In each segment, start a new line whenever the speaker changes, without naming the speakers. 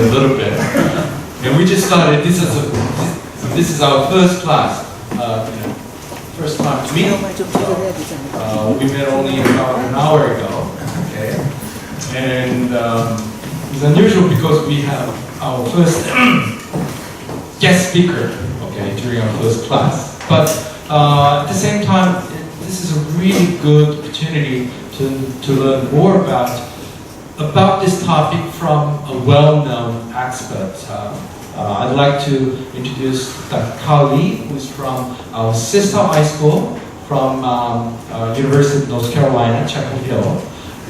a little bit. And we just started, this is our first class, first time to meet. We met only about an hour ago, okay? And it's unusual because we have our first guest speaker, okay, during our first class. But at the same time, this is a really good opportunity to learn more about this topic from a well-known expert. I'd like to introduce Dr. Kao Lee, who's from our sister high school from University of North Carolina, Chapel Hill.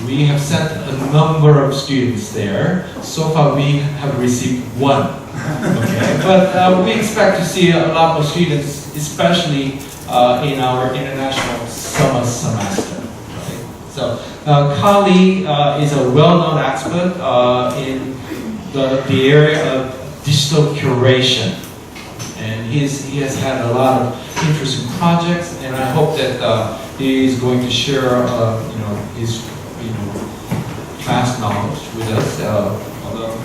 We have sent a number of students there. So far we have received one. Okay? But we expect to see a lot more students, especially in our international summer semester. Okay? So Kao Lee is a well-known expert in the area of digital curation. And he has had a lot of interesting projects, and I hope that he is going to share his class knowledge with us, although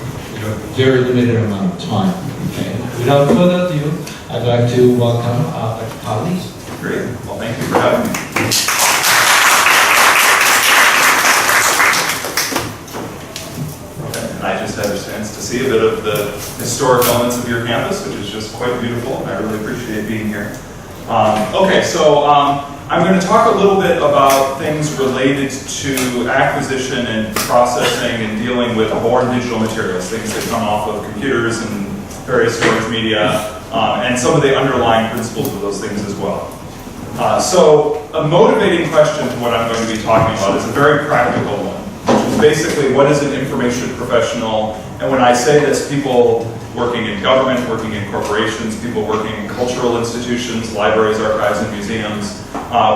very limited amount of time. Okay. Without further ado, I'd like to welcome Dr. Kao Lee.
Great. Well, thank you for having me. Okay. And I just had a chance to see a bit of the historic elements of your campus, which is just quite beautiful, and I really appreciate being here. Okay, so I'm going to talk a little bit about things related to acquisition and processing and dealing with born digital materials, things that come off of computers and various storage media, and some of the underlying principles of those things as well. So a motivating question to what I'm going to be talking about is a very practical one, which is basically what is an information professional? And when I say this, people working in government, working in corporations, people working in cultural institutions, libraries, archives, and museums,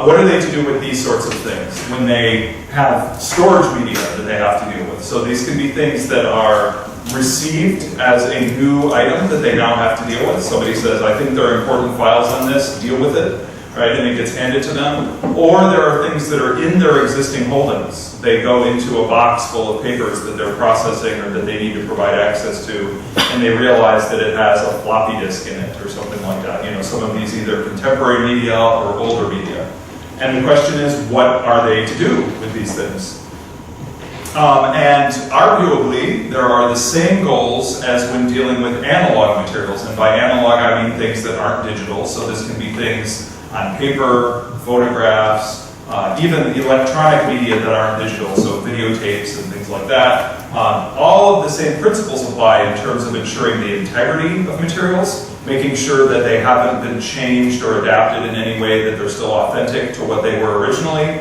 what are they to do with these sorts of things when they have storage media that they have to deal with? So these can be things that are received as a new item that they now have to deal with. Somebody says, I think there are important files on this, deal with it, right? And it gets handed to them. Or there are things that are in their existing holdings. They go into a box full of papers that they're processing or that they need to provide access to, and they realize that it has a floppy disk in it or something like that. Some of these either contemporary media or older media. And the question is, what are they to do with these things? And arguably, there are the same goals as when dealing with analog materials. And by analog, I mean things that aren't digital. So this can be things on paper, photographs, even electronic media that aren't digital, so videotapes and things like that. All of the same principles apply in terms of ensuring the integrity of materials, making sure that they haven't been changed or adapted in any way, that they're still authentic to what they were originally,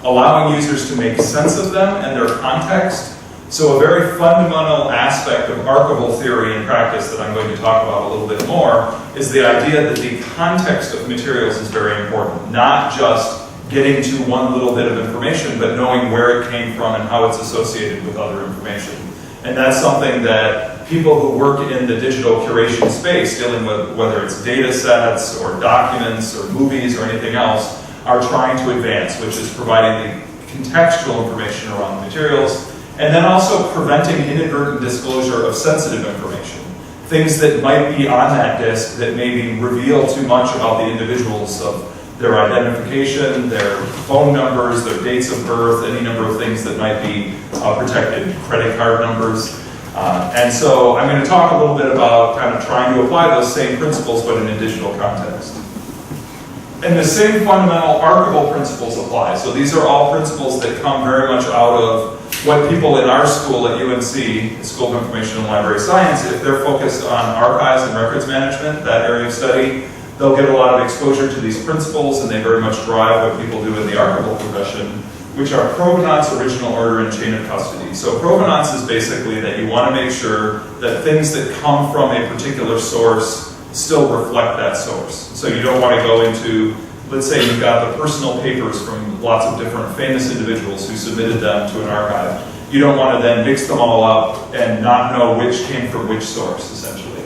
allowing users to make sense of them and their context. So a very fundamental aspect of archival theory and practice that I'm going to talk about a little bit more is the idea that the context of materials is very important, not just getting to one little bit of information, but knowing where it came from and how it's associated with other information. And that's something that people who work in the digital curation space, dealing with whether it's data sets or documents or movies or anything else, are trying to advance, which is providing the contextual information around the materials, and then also preventing inadvertent disclosure of sensitive information. Things that might be on that disk that maybe reveal too much about the individuals, of their identification, their phone numbers, their dates of birth, any number of things that might be protected, credit card numbers. And so I'm going to talk a little bit about kind of trying to apply those same principles but in a digital context. And the same fundamental archival principles apply. So these are all principles that come very much out of what people in our school at UNC, the School of Information and Library Science, if they're focused on archives and records management, that area of study, they'll get a lot of exposure to these principles, and they very much drive what people do in the archival profession, which are provenance, original order, and chain of custody. So provenance is basically that you want to make sure that things that come from a particular source still reflect that source. So you don't want to go into, let's say you've got the personal papers from lots of different famous individuals who submitted them to an archive. You don't want to then mix them all up and not know which came from which source, essentially.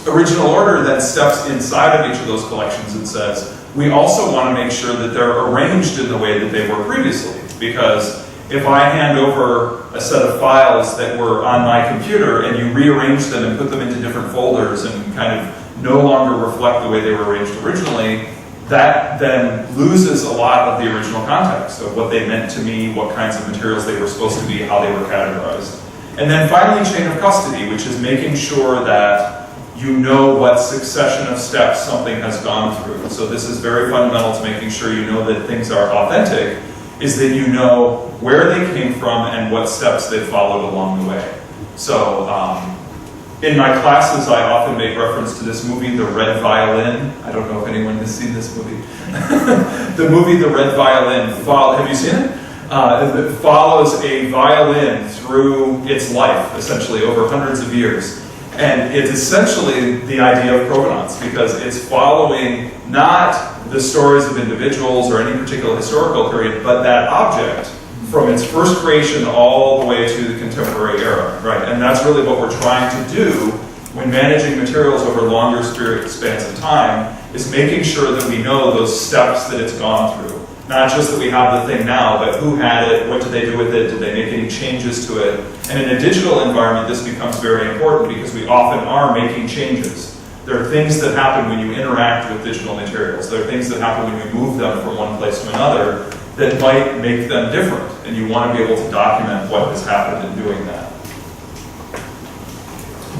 Original order then steps inside of each of those collections and says, we also want to make sure that they're arranged in the way that they were previously, because If I hand over a set of files that were on my computer and you rearrange them and put them into different folders and kind of no longer reflect the way they were arranged originally, that then loses a lot of the original context of what they meant to me, what kinds of materials they were supposed to be, how they were categorized. And then finally, chain of custody, which is making sure that you know what succession of steps something has gone through. So this is very fundamental to making sure you know that things are authentic, is that you know where they came from and what steps they followed along the way. So in my classes, I often make reference to this movie, The Red Violin. I don't know if anyone has seen this movie. The movie, The Red Violin, have you seen it? It follows a violin through its life, essentially, over hundreds of years. And it's essentially the idea of provenance, because it's following not the stories of individuals or any particular historical period, but that object from its first creation all the way to the contemporary era, right? And that's really what we're trying to do when managing materials over longer spans of time, is making sure that we know those steps that it's gone through. Not just that we have the thing now, but who had it, what did they do with it, did they make any changes to it? And in a digital environment, this becomes very important because we often are making changes. There are things that happen when you interact with digital materials. There are things that happen when you move them from one place to another that might make them different, and you want to be able to document what has happened in doing that.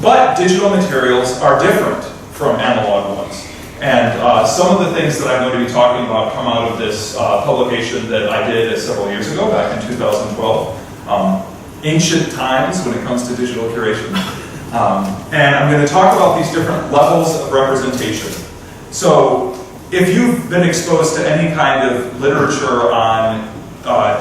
But digital materials are different from analog ones. And some of the things that I'm going to be talking about come out of this publication that I did several years ago, back in 2012, Ancient Times when it comes to digital curation. And I'm going to talk about these different levels of representation. So if you've been exposed to any kind of literature on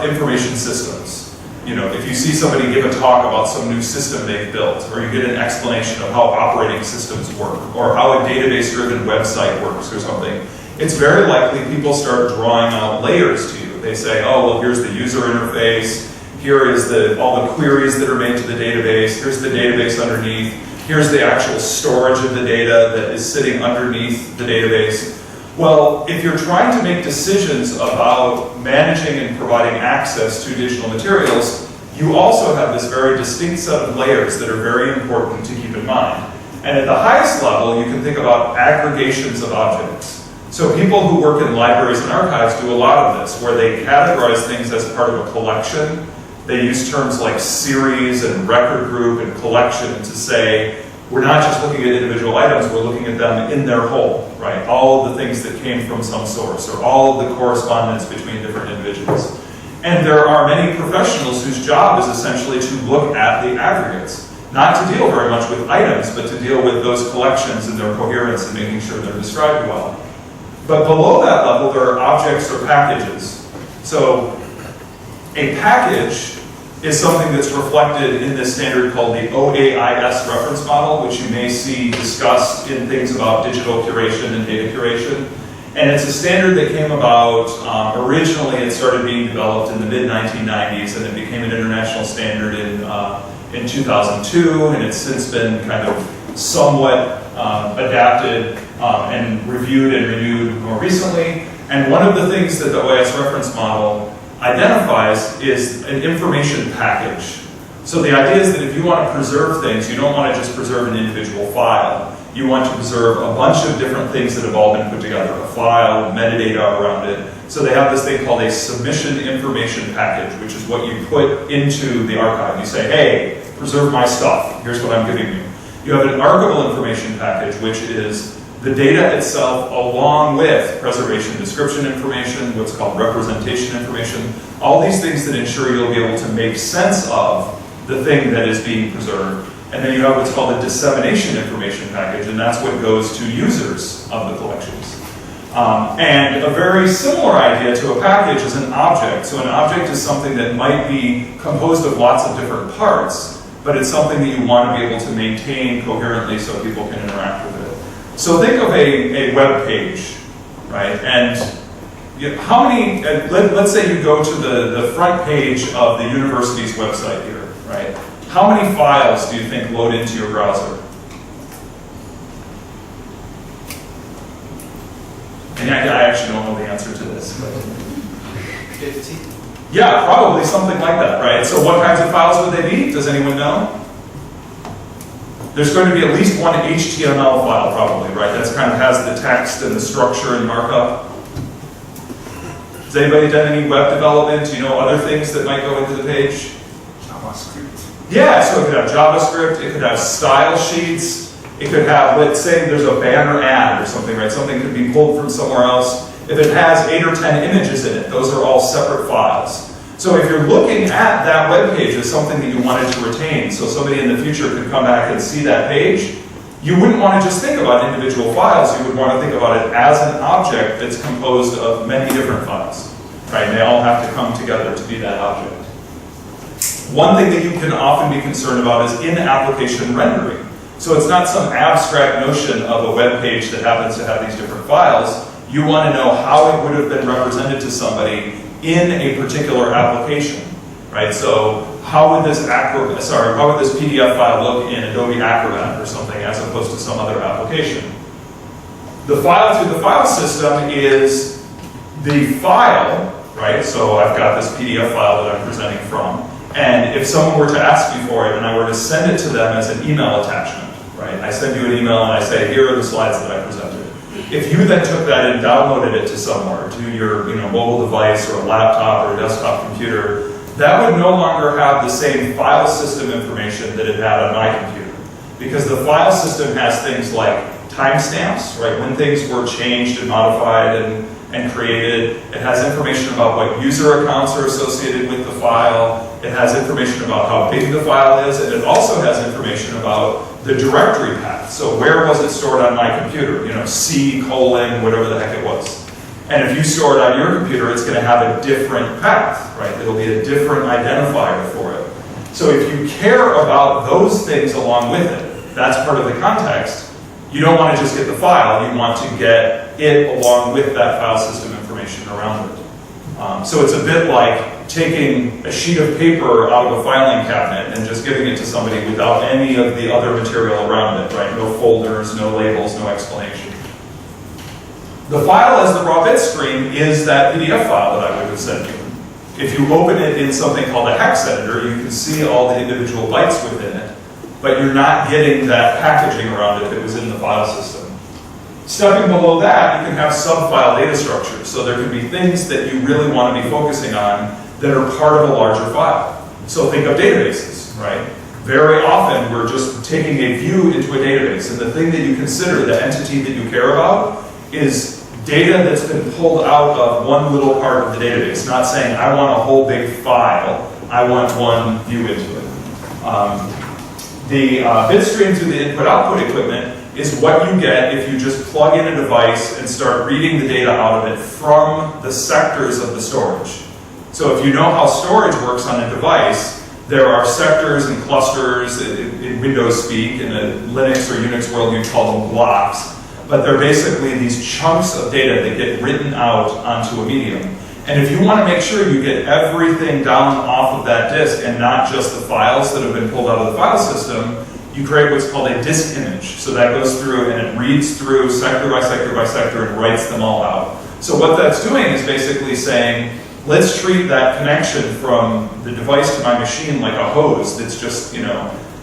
information systems, you know, if you see somebody give a talk about some new system they've built, or you get an explanation of how operating systems work, or how a database-driven website works or something, it's very likely people start drawing out layers to you. They say, oh, well, here's the user interface, here is all the queries that are made to the database, here's the database underneath, here's the actual storage of the data that is sitting underneath the database. Well, if you're trying to make decisions about managing and providing access to digital materials, you also have this very distinct set of layers that are very important to keep in mind. And at the highest level, you can think about aggregations of objects. So people who work in libraries and archives do a lot of this, where they categorize things as part of a collection. They use terms like series and record group and collection to say, we're not just looking at individual items, we're looking at them in their whole, right? All of the things that came from some source, or all of the correspondence between different individuals. And there are many professionals whose job is essentially to look at the aggregates. Not to deal very much with items, but to deal with those collections and their coherence and making sure they're described well. But below that level, there are objects or packages. So a package is something that's reflected in this standard called the OAIS reference model, which you may see discussed in things about digital curation and data curation. And it's a standard that came about, originally it started being developed in the mid-1990s, and it became an international standard in 2002, and it's since been kind of somewhat adapted and reviewed and renewed more recently. And one of the things that the OAIS reference model identifies is an information package. So the idea is that if you want to preserve things, you don't want to just preserve an individual file. You want to preserve a bunch of different things that have all been put together, a file, metadata around it. So they have this thing called a submission information package, which is what you put into the archive. You say, hey, preserve my stuff. Here's what I'm giving you. You have an archival information package, which is the data itself along with preservation description information, what's called representation information, all these things that ensure you'll be able to make sense of the thing that is being preserved. And then you have what's called a dissemination information package, and that's what goes to users of the collections. And a very similar idea to a package is an object. So an object is something that might be composed of lots of different parts, but it's something that you want to be able to maintain coherently so people can interact with it. So think of a web page, right? And how many, let's say you go to the front page of the university's website here, right? How many files do you think load into your browser? And I actually don't know the answer to this. But
50?
Yeah, probably something like that, right? So what kinds of files would they be? Does anyone know? There's going to be at least one HTML file probably, right? That's kind of has the text and the structure and markup. Has anybody done any web development? Do you know other things that might go into the page?
JavaScript.
Yeah, so it could have JavaScript, it could have style sheets, it could have, let's say there's a banner ad or something, right? Something could be pulled from somewhere else. If it has 8 or 10 images in it, those are all separate files. So if you're looking at that web page as something that you wanted to retain, so somebody in the future could come back and see that page, you wouldn't want to just think about individual files, you would want to think about it as an object that's composed of many different files, right? They all have to come together to be that object. One thing that you can often be concerned about is in-application rendering. So it's not some abstract notion of a web page that happens to have these different files. You want to know how it would have been represented to somebody in a particular application, right? So how would this PDF file look in Adobe Acrobat or something as opposed to some other application? The file through the file system is the file, right? So I've got this PDF file that I'm presenting from, and if someone were to ask me for it and I were to send it to them as an email attachment, right? I send you an email and I say, here are the slides that I presented. If you then took that and downloaded it to somewhere, to your mobile device or a laptop or a desktop computer, that would no longer have the same file system information that it had on my computer. Because the file system has things like timestamps, right? When things were changed and modified and created. It has information about what user accounts are associated with the file. It has information about how big the file is, and it also has information about the directory path. So where was it stored on my computer? C:, whatever the heck it was. And if you store it on your computer, it's going to have a different path, right? It'll be a different identifier for it. So if you care about those things along with it, that's part of the context. You don't want to just get the file, you want to get it along with that file system information around it. So it's a bit like taking a sheet of paper out of a filing cabinet and just giving it to somebody without any of the other material around it, right? No folders, no labels, no explanation. The file as the raw bit stream is that PDF file that I would have sent you. If you open it in something called a hex editor, you can see all the individual bytes within it, but you're not getting that packaging around it that was in the file system. Stepping below that, you can have sub-file data structures. So there could be things that you really want to be focusing on that are part of a larger file. So think of databases, right? Very often we're just taking a view into a database, and the thing that you consider, the entity that you care about, is data that's been pulled out of one little part of the database. Not saying, I want a whole big file, I want one view into it. The bit stream through the input-output equipment is what you get if you just plug in a device and start reading the data out of it from the sectors of the storage. So if you know how storage works on a device, there are sectors and clusters in Windows speak. In a Linux or Unix world, you call them blocks. But they're basically these chunks of data that get written out onto a medium. And if you want to make sure you get everything down off of that disk and not just the files that have been pulled out of the file system, you create what's called a disk image. So that goes through and it reads through sector by sector by sector and writes them all out. So what that's doing is basically saying, let's treat that connection from the device to my machine like a hose that's just,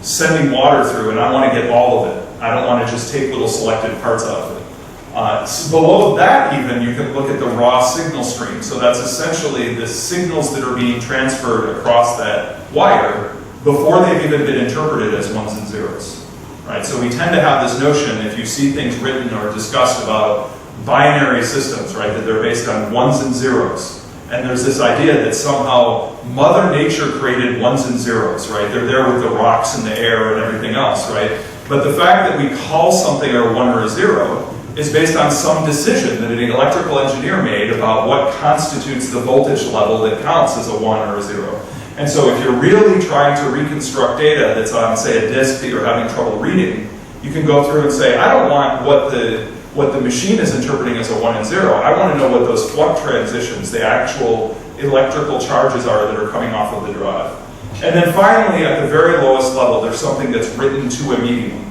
sending water through, and I want to get all of it. I don't want to just take little selected parts out of it. Below that even, you can look at the raw signal stream. So that's essentially the signals that are being transferred across that wire before they've even been interpreted as ones and zeros. Right? So we tend to have this notion, if you see things written or discussed about binary systems, right, that they're based on ones and zeros. And there's this idea that somehow Mother Nature created ones and zeros, right? They're there with the rocks and the air and everything else, right? But the fact that we call something a 1 or a 0 is based on some decision that an electrical engineer made about what constitutes the voltage level that counts as a 1 or a 0. And so if you're really trying to reconstruct data that's on, say, a disk that you're having trouble reading, you can go through and say, I don't want what the machine is interpreting as a 1 and 0. I want to know what those flux transitions, the actual electrical charges are that are coming off of the drive. And then finally, at the very lowest level, there's something that's written to a medium.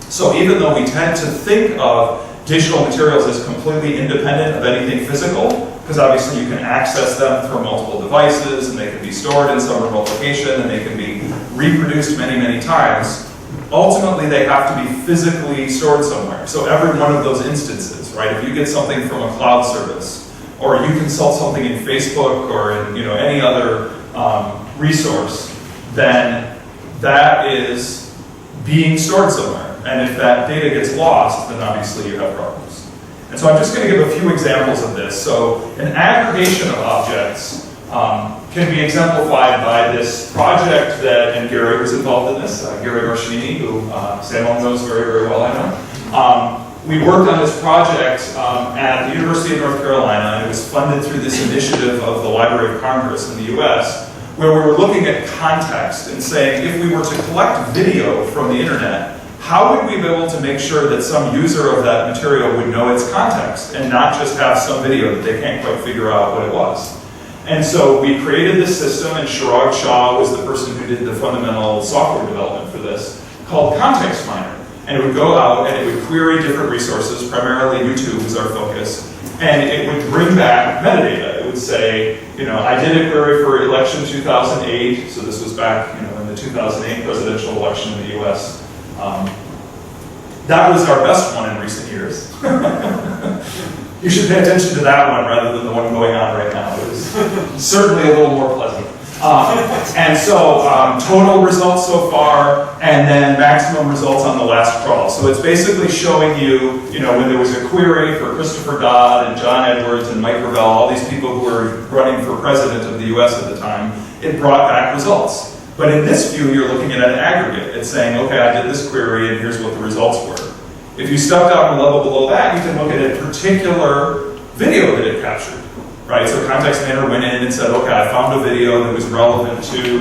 So even though we tend to think of digital materials as completely independent of anything physical, because obviously you can access them through multiple devices, and they can be stored in some remote location, and they can be reproduced many, many times. Ultimately, they have to be physically stored somewhere. So every one of those instances, right? If you get something from a cloud service, or you consult something in Facebook or in any other resource, then that is being stored somewhere. And if that data gets lost, then obviously you have problems. And so I'm just going to give a few examples of this. So an aggregation of objects can be exemplified by this project and Gary was involved in this, Gary Roshini, who Samuel knows very, very well, I know. We worked on this project at the University of North Carolina, and it was funded through this initiative of the Library of Congress in the US, where we were looking at context and saying, if we were to collect video from the internet, how would we be able to make sure that some user of that material would know its context and not just have some video that they can't quite figure out what it was? And so we created this system, and Chirag Shah was the person who did the fundamental software development for this, called Context Miner. And it would go out and it would query different resources, primarily YouTube was our focus, and it would bring back metadata. It would say, I did a query for election 2008, so this was back in the 2008 presidential election in the US. That was our best one in recent years. You should pay attention to that one rather than the one going on right now. It was certainly a little more pleasant. And so total results so far, and then maximum results on the last crawl. So it's basically showing you, when there was a query for Christopher Dodd and John Edwards and Mike Gravel, all these people who were running for president of the US at the time, it brought back results. But in this view, you're looking at an aggregate. It's saying, okay, I did this query and here's what the results were. If you step down a level below that, you can look at a particular video that it captured. Right, so Context Miner went in and said, okay, I found a video that was relevant to,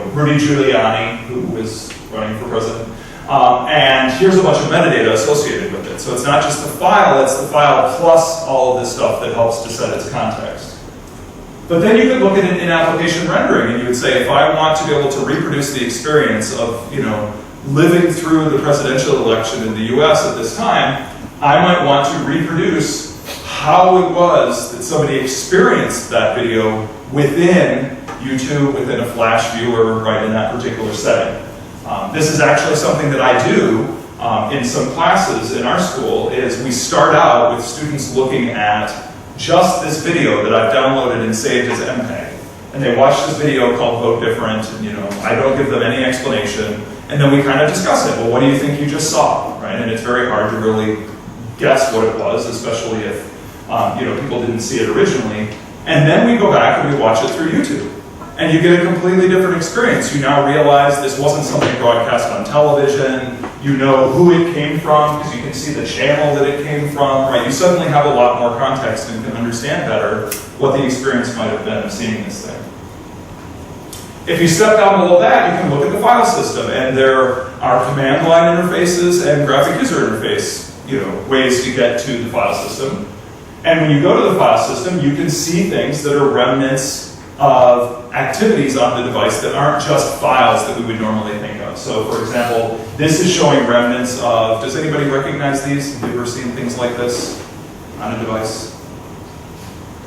Rudy Giuliani, who was running for president, and here's a bunch of metadata associated with it. So it's not just the file, it's the file plus all of this stuff that helps to set its context. But then you could look at it in application rendering, and you would say, if I want to be able to reproduce the experience of, living through the presidential election in the US at this time, I might want to reproduce how it was that somebody experienced that video within YouTube, within a Flash viewer, right, in that particular setting. This is actually something that I do in some classes in our school, is we start out with students looking at just this video that I've downloaded and saved as MPEG. And they watch this video called Vote Different, and I don't give them any explanation, and then we kind of discuss it. Well, what do you think you just saw, right? And it's very hard to really guess what it was, especially if people didn't see it originally. And then we go back and we watch it through YouTube. And you get a completely different experience. You now realize this wasn't something broadcast on television. You know who it came from because you can see the channel that it came from, right? You suddenly have a lot more context and can understand better what the experience might have been of seeing this thing. If you step down below that, you can look at the file system, and there are command line interfaces and graphic user interface, ways to get to the file system. And when you go to the file system, you can see things that are remnants of activities on the device that aren't just files that we would normally think of. So, for example, this is showing remnants of, does anybody recognize these? Have you ever seen things like this on a device?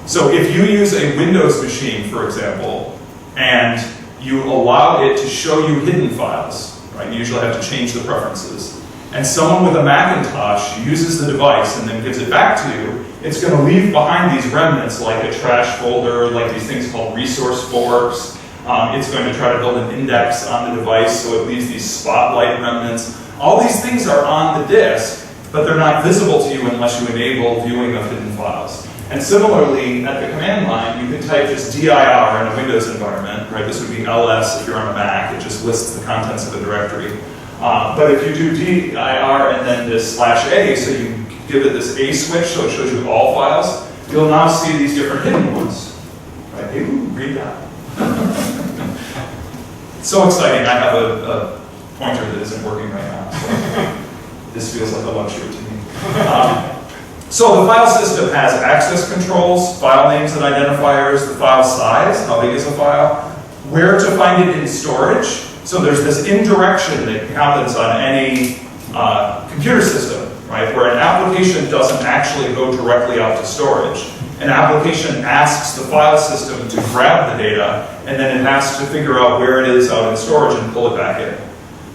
So if you use a Windows machine, for example, and you allow it to show you hidden files, right? You usually have to change the preferences. And someone with a Macintosh uses the device and then gives it back to you, it's going to leave behind these remnants like a trash folder, like these things called resource forks. It's going to try to build an index on the device, so it leaves these spotlight remnants. All these things are on the disk, but they're not visible to you unless you enable viewing of hidden files. And similarly, at the command line, you can type just dir in a Windows environment, right? This would be ls if you're on a Mac. It just lists the contents of a directory. But if you do dir and then this /a, so you give it this A switch, so it shows you all files, you'll now see these different hidden ones. Right? Hey, read that. It's so exciting. I have a pointer that isn't working right now. So this feels like a luxury to me. So the file system has access controls, file names and identifiers, the file size, how big is a file, where to find it in storage. So there's this indirection that happens on any computer system. right? Where an application doesn't actually go directly out to storage. An application asks the file system to grab the data, and then it has to figure out where it is out in storage and pull it back in.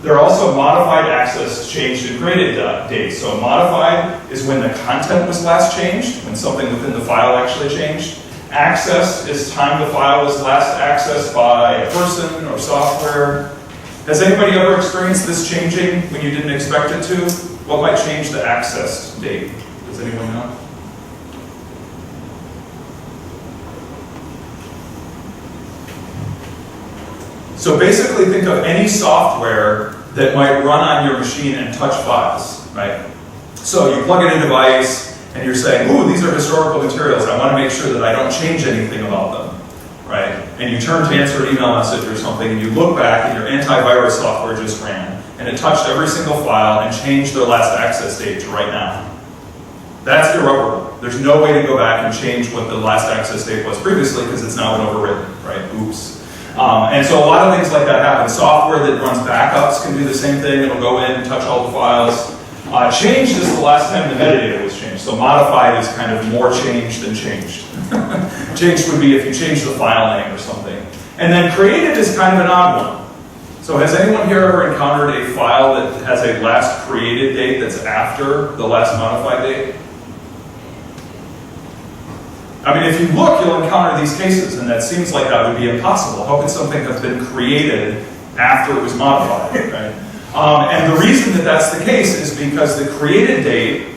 There are also modified access changed and created dates. So modified is when the content was last changed, when something within the file actually changed. Access is time the file was last accessed by a person or software. Has anybody ever experienced this changing when you didn't expect it to? What might change the access date? Does anyone know? So basically think of any software that might run on your machine and touch files, right? So you plug in a device and you're saying, ooh, these are historical materials. I want to make sure that I don't change anything about them, right? And you turn to answer an email message or something and you look back and your antivirus software just ran and it touched every single file and changed their last access date to right now. That's irreparable. There's no way to go back and change what the last access date was previously because it's now been overwritten, right? Oops. And so a lot of things like that happen. Software that runs backups can do the same thing. It'll go in and touch all the files. Changed is the last time the metadata was changed. So modified is kind of more changed than changed. Changed would be if you change the file name or something. And then created is kind of an odd one. So has anyone here ever encountered a file that has a last created date that's after the last modified date? I mean, if you look, you'll encounter these cases, and that seems like that would be impossible. How could something have been created after it was modified, right? And the reason that that's the case is because the created date,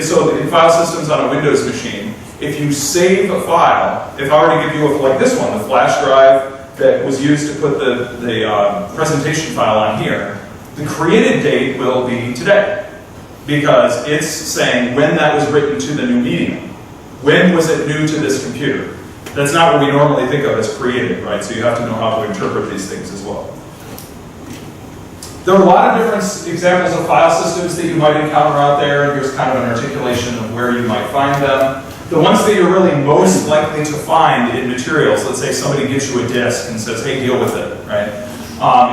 so in file systems on a Windows machine, if you save a file, if I were to give you, like this one, the flash drive that was used to put the presentation file on here, the created date will be today, because it's saying when that was written to the new medium. When was it new to this computer? That's not what we normally think of as created, right? So you have to know how to interpret these things as well. There are a lot of different examples of file systems that you might encounter out there. Here's kind of an articulation of where you might find them. The ones that you're really most likely to find in materials, let's say somebody gives you a disk and says, hey, deal with it, right?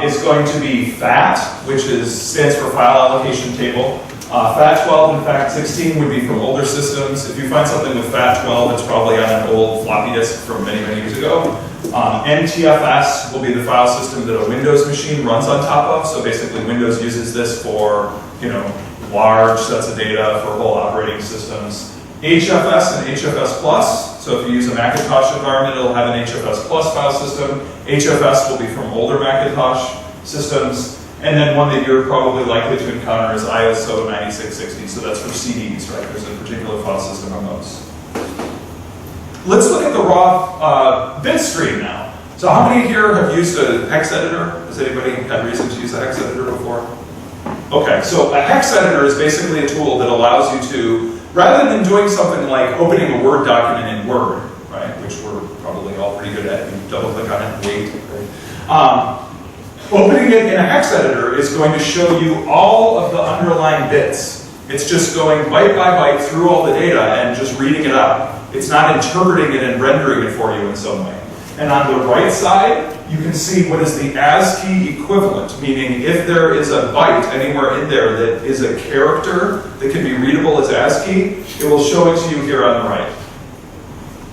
Is going to be FAT, which stands for File Allocation Table. FAT12 and FAT16 would be from older systems. If you find something with FAT12, it's probably on an old floppy disk from many, many years ago. NTFS will be the file system that a Windows machine runs on top of. So basically Windows uses this for, large sets of data for whole operating systems. HFS and HFS Plus. So if you use a Macintosh environment, it'll have an HFS Plus file system. HFS will be from older Macintosh systems. And then one that you're probably likely to encounter is ISO 9660, so that's for CDs, right? There's a particular file system on those. Let's look at the raw bit stream now. So how many here have used a hex editor? Has anybody had reason to use a hex editor before? Okay, so a hex editor is basically a tool that allows you to, rather than doing something like opening a Word document in Word, right, which we're probably all pretty good at, you double click on it and wait, right? Opening it in a hex editor is going to show you all of the underlying bits. It's just going byte by byte through all the data and just reading it out. It's not interpreting it and rendering it for you in some way. And on the right side, you can see what is the ASCII equivalent, meaning if there is a byte anywhere in there that is a character that can be readable as ASCII, it will show it to you here on the right.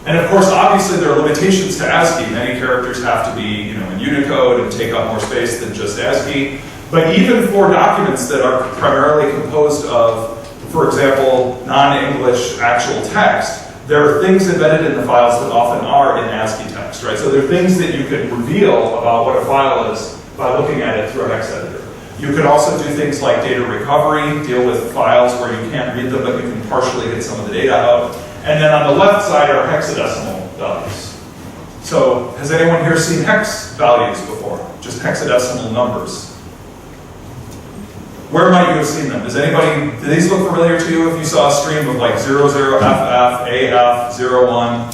And of course, obviously, there are limitations to ASCII. Many characters have to be, in Unicode and take up more space than just ASCII. But even for documents that are primarily composed of, for example, non-English actual text, there are things embedded in the files that often are in ASCII text, right? So there are things that you can reveal about what a file is by looking at it through a hex editor. You could also do things like data recovery, deal with files where you can't read them, but you can partially get some of the data out. And then on the left side are hexadecimal values. So has anyone here seen hex values before? Just hexadecimal numbers. Where might you have seen them? Do these look familiar to you if you saw a stream of like 00FF, AF, 01?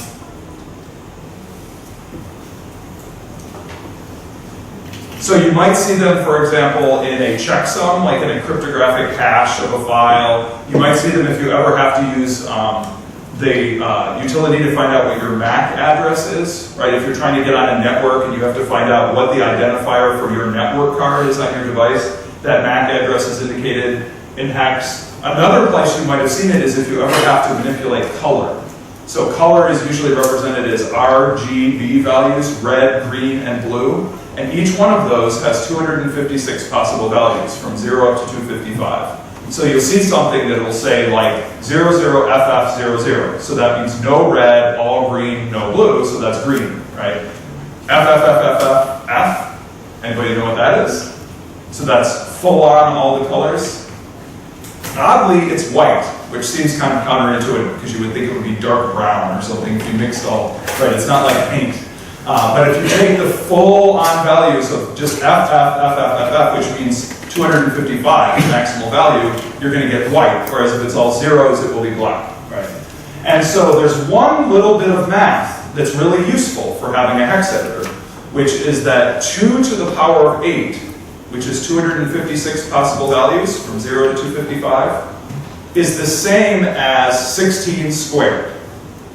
So you might see them, for example, in a checksum, like in a cryptographic hash of a file. You might see them if you ever have to use the utility to find out what your MAC address is, right? If you're trying to get on a network and you have to find out what the identifier for your network card is on your device, that MAC address is indicated in hex. Another place you might have seen it is if you ever have to manipulate color. So color is usually represented as RGB values, red, green, and blue. And each one of those has 256 possible values from 0 up to 255. So you'll see something that will say like 00FF00. So that means no red, all green, no blue, so that's green, right? FFFFFF. Anybody know what that is? So that's full on all the colors. Oddly, it's white, which seems kind of counterintuitive because you would think it would be dark brown or something if you mixed all, right? It's not like paint. But if you take the full on values of just FFFFF, which means 255 maximal value, you're going to get white. Whereas if it's all zeros, it will be black, right? And so there's one little bit of math that's really useful for having a hex editor, which is that 2 to the power of 8, which is 256 possible values from 0 to 255, is the same as 16 squared.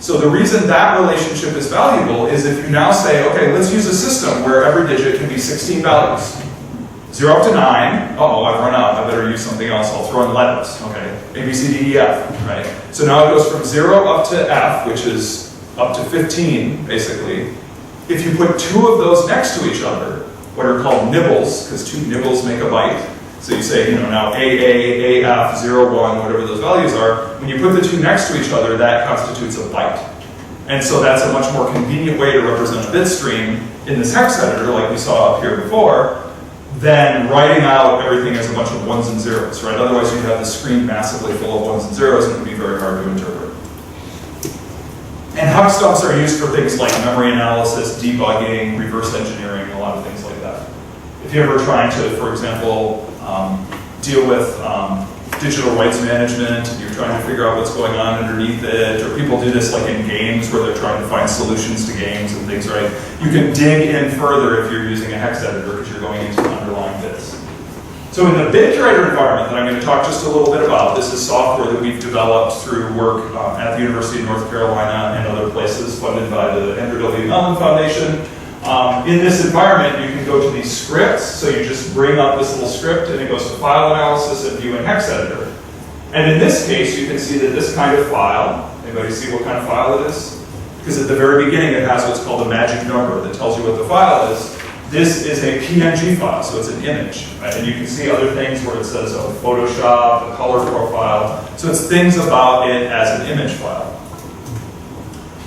So the reason that relationship is valuable is if you now say, okay, let's use a system where every digit can be 16 values. 0 up to 9, uh-oh, I've run out, I better use something else, I'll throw in letters, okay? A, B, C, D, E, F, right? So now it goes from 0 up to F, which is up to 15, basically. If you put 2 of those next to each other, what are called nibbles, because 2 nibbles make a byte. So you say, now AA, AF, 0, 1, whatever those values are. When you put the 2 next to each other, that constitutes a byte. And so that's a much more convenient way to represent a bit stream in this hex editor, like we saw up here before, than writing out everything as a bunch of 1s and 0s, right? Otherwise you'd have the screen massively full of 1s and 0s, and it would be very hard to interpret. And hex dumps are used for things like memory analysis, debugging, reverse engineering, a lot of things like that. If you're ever trying to, for example, deal with digital rights management, and you're trying to figure out what's going on underneath it, or people do this like in games where they're trying to find solutions to games and things, right? You can dig in further if you're using a hex editor because you're going into the underlying bits. So in the bit creator environment that I'm going to talk just a little bit about, this is software that we've developed through work at the University of North Carolina and other places funded by the Andrew W. Mellon Foundation. In this environment, you can go to these scripts. So you just bring up this little script and it goes to file analysis and view in hex editor. And in this case, you can see that this kind of file, anybody see what kind of file it is? Because at the very beginning, it has what's called a magic number that tells you what the file is. This is a PNG file, so it's an image, right? And you can see other things where it says, Photoshop, a color profile. So it's things about it as an image file.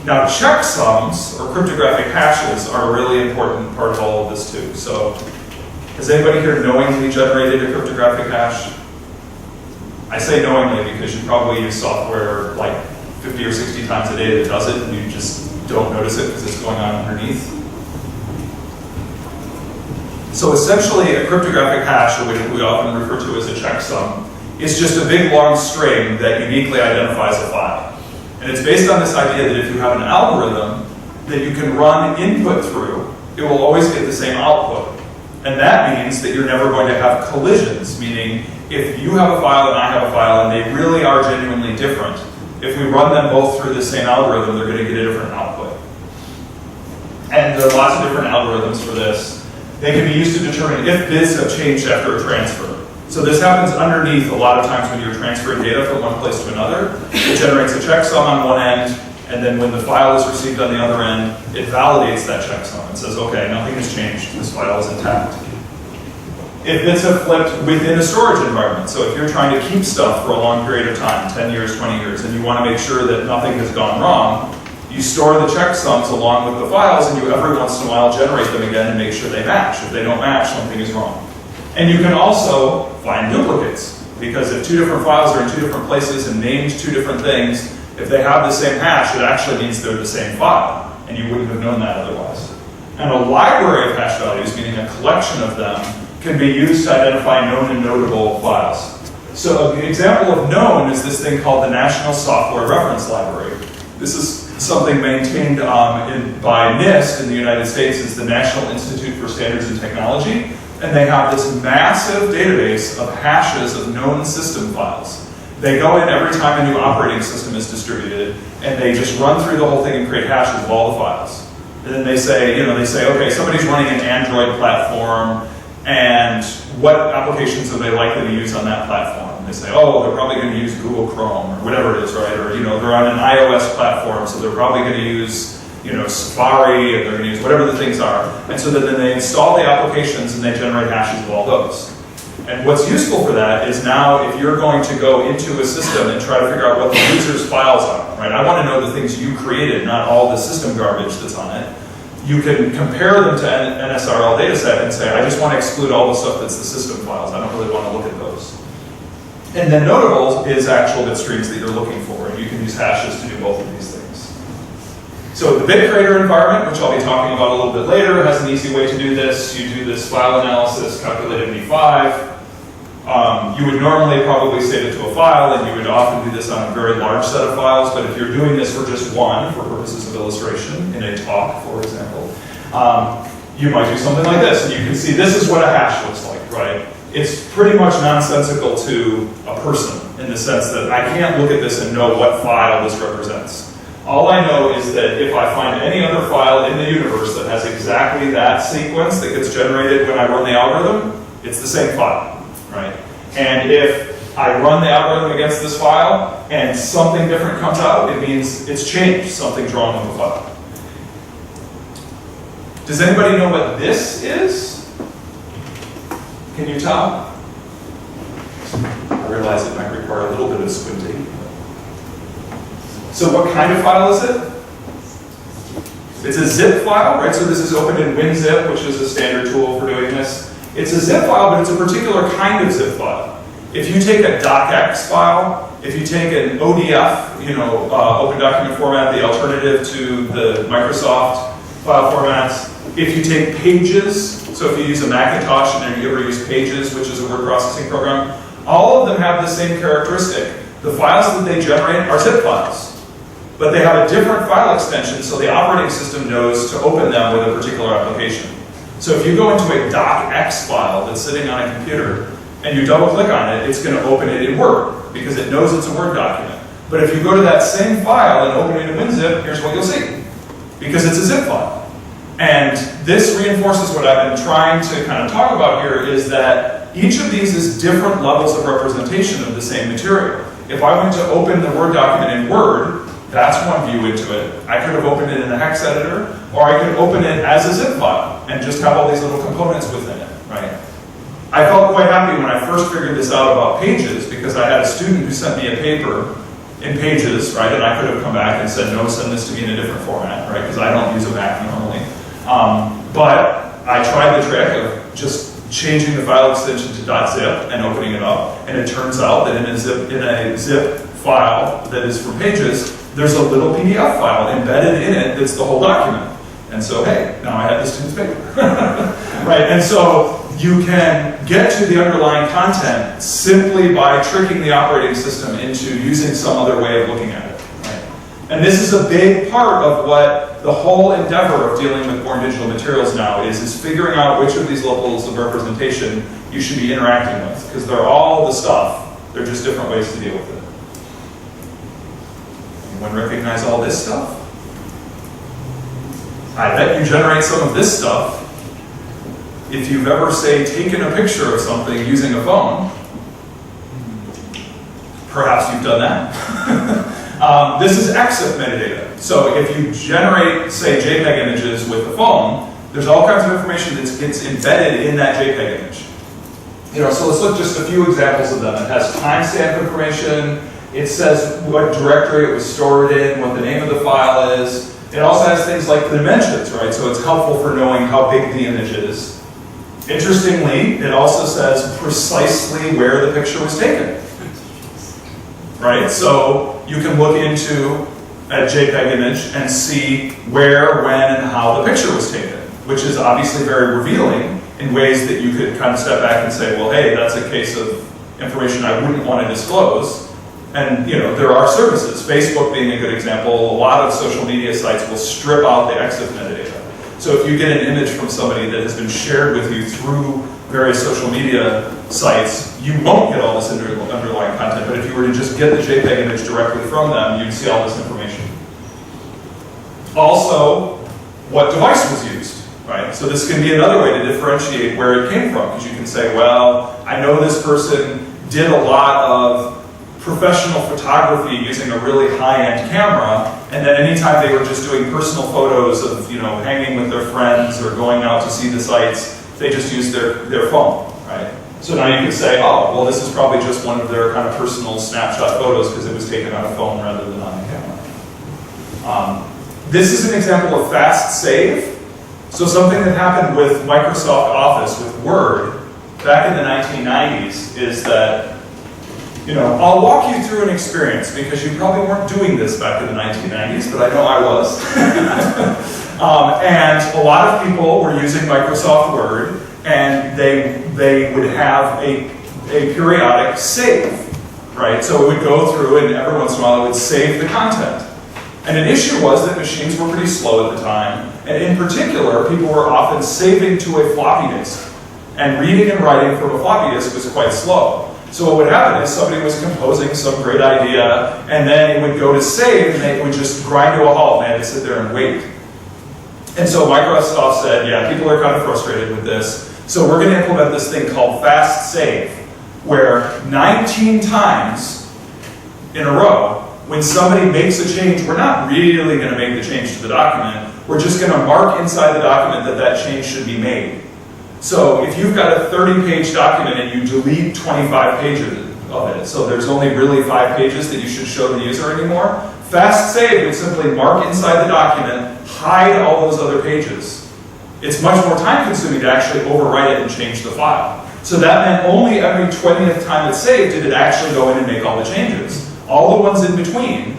Now, checksums, or cryptographic hashes, are a really important part of all of this too. So, has anybody here knowingly generated a cryptographic hash? I say knowingly because you probably use software like 50 or 60 times a day that does it, and you just don't notice it because it's going on underneath. So essentially, a cryptographic hash, or what we often refer to as a checksum, is just a big long string that uniquely identifies a file. And it's based on this idea that if you have an algorithm that you can run input through, it will always get the same output. And that means that you're never going to have collisions, meaning if you have a file and I have a file and they really are genuinely different, if we run them both through the same algorithm, they're going to get a different output. And there are lots of different algorithms for this. They can be used to determine if bits have changed after a transfer. So this happens underneath a lot of times when you're transferring data from one place to another. It generates a checksum on one end, and then when the file is received on the other end, it validates that checksum and says, okay, nothing has changed, this file is intact. If bits have flipped within a storage environment, so if you're trying to keep stuff for a long period of time, 10 years, 20 years, and you want to make sure that nothing has gone wrong, you store the checksums along with the files, and you every once in a while generate them again and make sure they match. If they don't match, something is wrong. And you can also find duplicates, because if 2 different files are in 2 different places and named 2 different things, if they have the same hash, it actually means they're the same file, and you wouldn't have known that otherwise. And a library of hash values, meaning a collection of them, can be used to identify known and notable files. So an example of known is this thing called the National Software Reference Library. This is something maintained by NIST in the United States. It's the National Institute for Standards and Technology. And they have this massive database of hashes of known system files. They go in every time a new operating system is distributed, and they just run through the whole thing and create hashes of all the files. And then they say, okay, somebody's running an Android platform, and what applications are they likely to use on that platform? They say, oh, they're probably going to use Google Chrome or whatever it is, right? Or, they're on an iOS platform, so they're probably going to use, Safari, and they're going to use whatever the things are. And so then they install the applications and they generate hashes of all those. And what's useful for that is now if you're going to go into a system and try to figure out what the user's files are, right? I want to know the things you created, not all the system garbage that's on it. You can compare them to an NSRL dataset and say, I just want to exclude all the stuff that's the system files. I don't really want to look at those. And then notable is actual bit streams that you're looking for, and you can use hashes to do both of these things. So the bit creator environment, which I'll be talking about a little bit later, has an easy way to do this. You do this file analysis, calculate MD5. You would normally probably save it to a file, and you would often do this on a very large set of files, but if you're doing this for just one, for purposes of illustration, in a talk, for example, you might do something like this, and you can see this is what a hash looks like, right? It's pretty much nonsensical to a person, in the sense that I can't look at this and know what file this represents. All I know is that if I find any other file in the universe that has exactly that sequence that gets generated when I run the algorithm, it's the same file, right? And if I run the algorithm against this file and something different comes out, it means it's changed. Something's wrong with the file. Does anybody know what this is? Can you tell? I realize it might require a little bit of squinting. So what kind of file is it? It's a zip file, right? So this is opened in WinZip, which is a standard tool for doing this. It's a zip file, but it's a particular kind of zip file. If you take a docx file, if you take an ODF, open document format, the alternative to the Microsoft file formats, if you take Pages, so if you use a Macintosh and you ever use Pages, which is a word processing program, all of them have the same characteristic. The files that they generate are zip files, but they have a different file extension, so the operating system knows to open them with a particular application. So if you go into a docx file that's sitting on a computer and you double click on it, it's going to open it in Word because it knows it's a Word document. But if you go to that same file and open it in WinZip, here's what you'll see, because it's a zip file. And this reinforces what I've been trying to kind of talk about here, is that each of these is different levels of representation of the same material. If I went to open the Word document in Word, that's one view into it. I could have opened it in a hex editor, or I could open it as a zip file and just have all these little components within it, right? I felt quite happy when I first figured this out about Pages, because I had a student who sent me a paper in Pages, right? And I could have come back and said, no, send this to me in a different format, right? Because I don't use a Mac normally. But I tried the trick of just changing the file extension to .zip and opening it up, and it turns out that in a zip file that is from Pages, there's a little PDF file embedded in it that's the whole document. And so, hey, now I have the student's paper. Right? And so you can get to the underlying content simply by tricking the operating system into using some other way of looking at it. Right? And this is a big part of what the whole endeavor of dealing with born digital materials now is figuring out which of these levels of representation you should be interacting with. Because they're all the stuff. They're just different ways to deal with it. Anyone recognize all this stuff? I bet you generate some of this stuff if you've ever, say, taken a picture of something using a phone. Perhaps you've done that. This is EXIF metadata. So if you generate, say, JPEG images with the phone, there's all kinds of information that gets embedded in that JPEG image. So let's look just a few examples of them. It has timestamp information. It says what directory it was stored in, what the name of the file is. It also has things like the dimensions, right? So it's helpful for knowing how big the image is. Interestingly, it also says precisely where the picture was taken. Right? So you can look into a JPEG image and see where, when, and how the picture was taken, which is obviously very revealing in ways that you could kind of step back and say, well, hey, that's a case of information I wouldn't want to disclose. And there are services, Facebook being a good example. A lot of social media sites will strip out the EXIF metadata. So if you get an image from somebody that has been shared with you through various social media sites, you won't get all this underlying content. But if you were to just get the JPEG image directly from them, you'd see all this information. Also, what device was used, right? So this can be another way to differentiate where it came from, because you can say, well, I know this person did a lot of professional photography using a really high-end camera, and then anytime they were just doing personal photos of, you know, hanging with their friends or going out to see the sights, they just used their phone, right? So now you could say, oh, well, this is probably just one of their kind of personal snapshot photos because it was taken on a phone rather than on a camera. This is an example of fast save. So something that happened with Microsoft Office, with Word, back in the 1990s is that, you know, I'll walk you through an experience because you probably weren't doing this back in the 1990s, but I know I was. And a lot of people were using Microsoft Word, and they would have a periodic save, right? So it would go through, and every once in a while it would save the content. And an issue was that machines were pretty slow at the time, and in particular, people were often saving to a floppy disk. And reading and writing from a floppy disk was quite slow. So what would happen is somebody was composing some great idea, and then it would go to save, and it would just grind to a halt, and they had to sit there and wait. And so Microsoft said, yeah, people are kind of frustrated with this, so we're going to implement this thing called fast save, where 19 times in a row, when somebody makes a change, we're not really going to make the change to the document, we're just going to mark inside the document that that change should be made. So if you've got a 30-page document and you delete 25 pages of it, so there's only really 5 pages that you should show the user anymore, fast save would simply mark inside the document, hide all those other pages. It's much more time consuming to actually overwrite it and change the file. So that meant only every 20th time it's saved did it actually go in and make all the changes. All the ones in between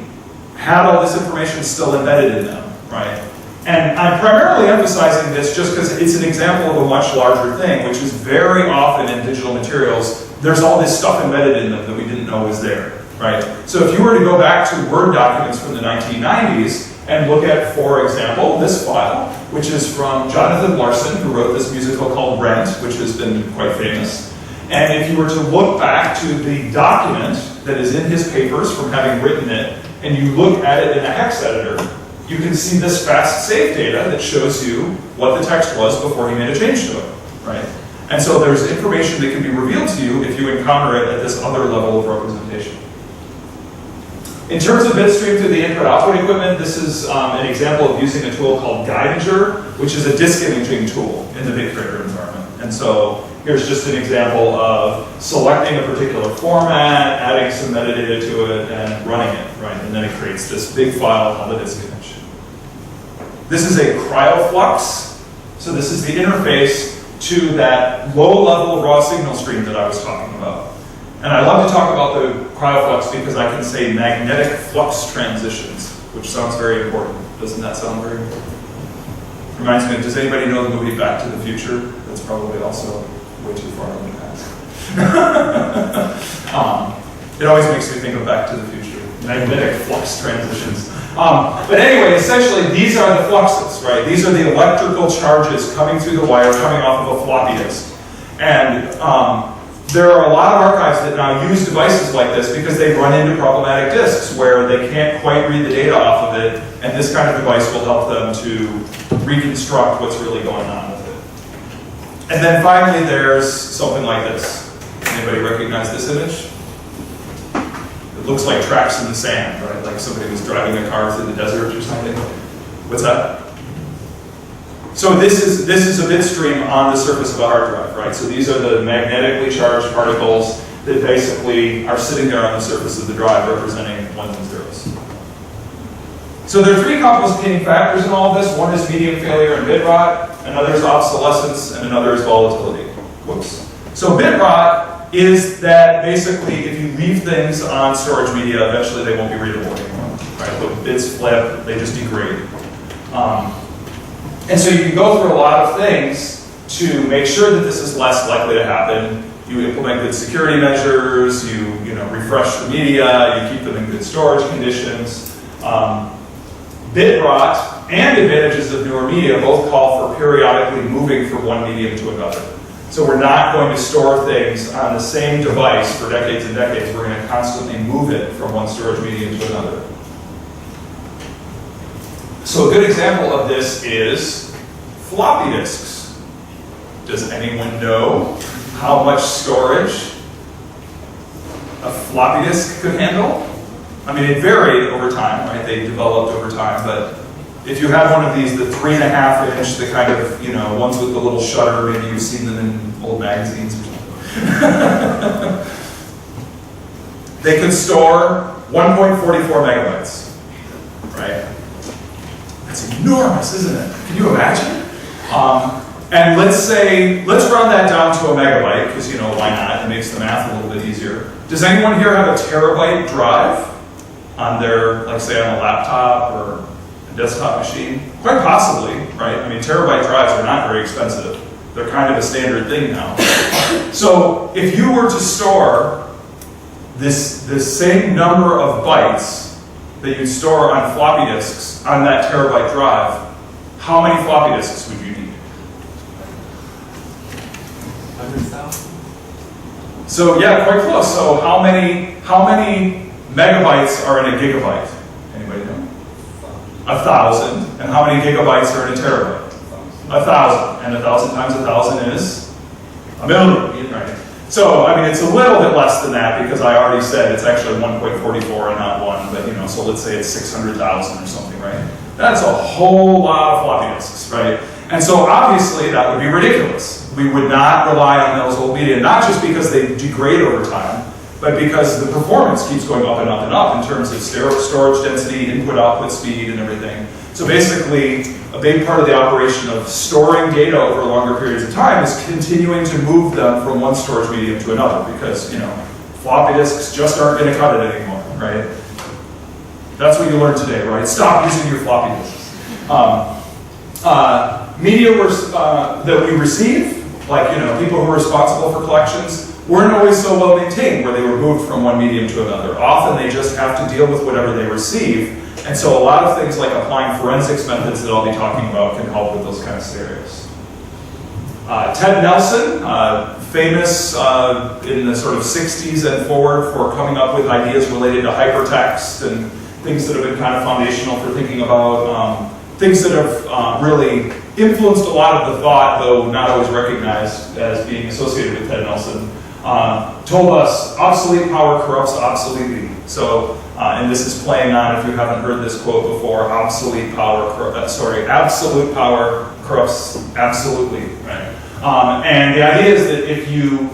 had all this information still embedded in them, right? And I'm primarily emphasizing this just because it's an example of a much larger thing, which is very often in digital materials, there's all this stuff embedded in them that we didn't know was there, right? So if you were to go back to Word documents from the 1990s and look at, for example, this file, which is from Jonathan Larson, who wrote this musical called Rent, which has been quite famous. And if you were to look back to the document that is in his papers from having written it, and you look at it in a hex editor, you can see this fast save data that shows you what the text was before he made a change to it, right? And so there's information that can be revealed to you if you encounter it at this other level of representation. In terms of bitstream through the input-output equipment, this is an example of using a tool called Guidager, which is a disk imaging tool in the bit creator environment. And so here's just an example of selecting a particular format, adding some metadata to it, and running it, right? And then it creates this big file called a disk image. This is a cryoflux. So this is the interface to that low-level raw signal stream that I was talking about. And I love to talk about the cryoflux because I can say magnetic flux transitions, which sounds very important. Doesn't that sound very important? Reminds me, does anybody know the movie Back to the Future? That's probably also way too far in the past. It always makes me think of Back to the Future. Magnetic flux transitions. But anyway, essentially, these are the fluxes, right? These are the electrical charges coming through the wire, coming off of a floppy disk. And there are a lot of archives that now use devices like this because they run into problematic disks where they can't quite read the data off of it, and this kind of device will help them to reconstruct what's really going on with it. And then finally, there's something like this. Anybody recognize this image? It looks like tracks in the sand, right? Like somebody was driving a car through the desert or something. What's that? So this is a bit stream on the surface of a hard drive, right? So these are the magnetically charged particles that basically are sitting there on the surface of the drive representing ones and zeros. So there are 3 complicating factors in all of this. One is medium failure and bit rot, another is obsolescence, and another is volatility. Whoops. So bit rot is that basically if you leave things on storage media, eventually they won't be readable anymore. Right? The bits flip, they just degrade. And so you can go through a lot of things to make sure that this is less likely to happen. You implement good security measures, you refresh the media, you keep them in good storage conditions. Bit rot and advantages of newer media both call for periodically moving from one medium to another. So we're not going to store things on the same device for decades and decades. We're going to constantly move it from one storage medium to another. So a good example of this is floppy disks. Does anyone know how much storage floppy disk could handle. I mean, it varied over time, right? They developed over time, but if you had one of these, the 3.5 inch, the kind of, you know, ones with the little shutter, maybe you've seen them in old magazines or something. They could store 1.44 megabytes, right? That's enormous, isn't it? Can you imagine? And let's run that down to a megabyte, because, you know, why not? It makes the math a little bit easier. Does anyone here have a terabyte drive on their, like, say, on a laptop or a desktop machine? Quite possibly, right? I mean, terabyte drives are not very expensive. They're kind of a standard thing now. So if you were to store this same number of bytes that you store on floppy disks on that terabyte drive, how many floppy disks would you need?
100,000?
So yeah, quite close. So how many megabytes are in a gigabyte? Anybody know? 1,000. And how many gigabytes are in a terabyte? 1,000. And 1,000 times 1,000 is 1,000,000, right? So, I mean, it's a little bit less than that because I already said it's actually 1.44 and not 1, but, you know, so let's say it's 600,000 or something, right? That's a whole lot of floppy disks, right? And so obviously that would be ridiculous. We would not rely on those old media, not just because they degrade over time, but because the performance keeps going up and up and up in terms of storage density, input-output speed, and everything. So basically, a big part of the operation of storing data over longer periods of time is continuing to move them from one storage medium to another because, you know, floppy disks just aren't going to cut it anymore, right? That's what you learned today, right? Stop using your floppy disks. Media that we receive, like, you know, people who are responsible for collections, weren't always so well maintained where they were moved from one medium to another. Often they just have to deal with whatever they receive. And so a lot of things like applying forensics methods that I'll be talking about can help with those kind of scenarios. Ted Nelson, famous in the sort of 60s and forward for coming up with ideas related to hypertext and things that have been kind of foundational for thinking about things that have really influenced a lot of the thought, though not always recognized as being associated with Ted Nelson, told us obsolete power corrupts obsoletely. So, and this is playing on, if you haven't heard this quote before, absolute power corrupts absolutely, right? And the idea is that if you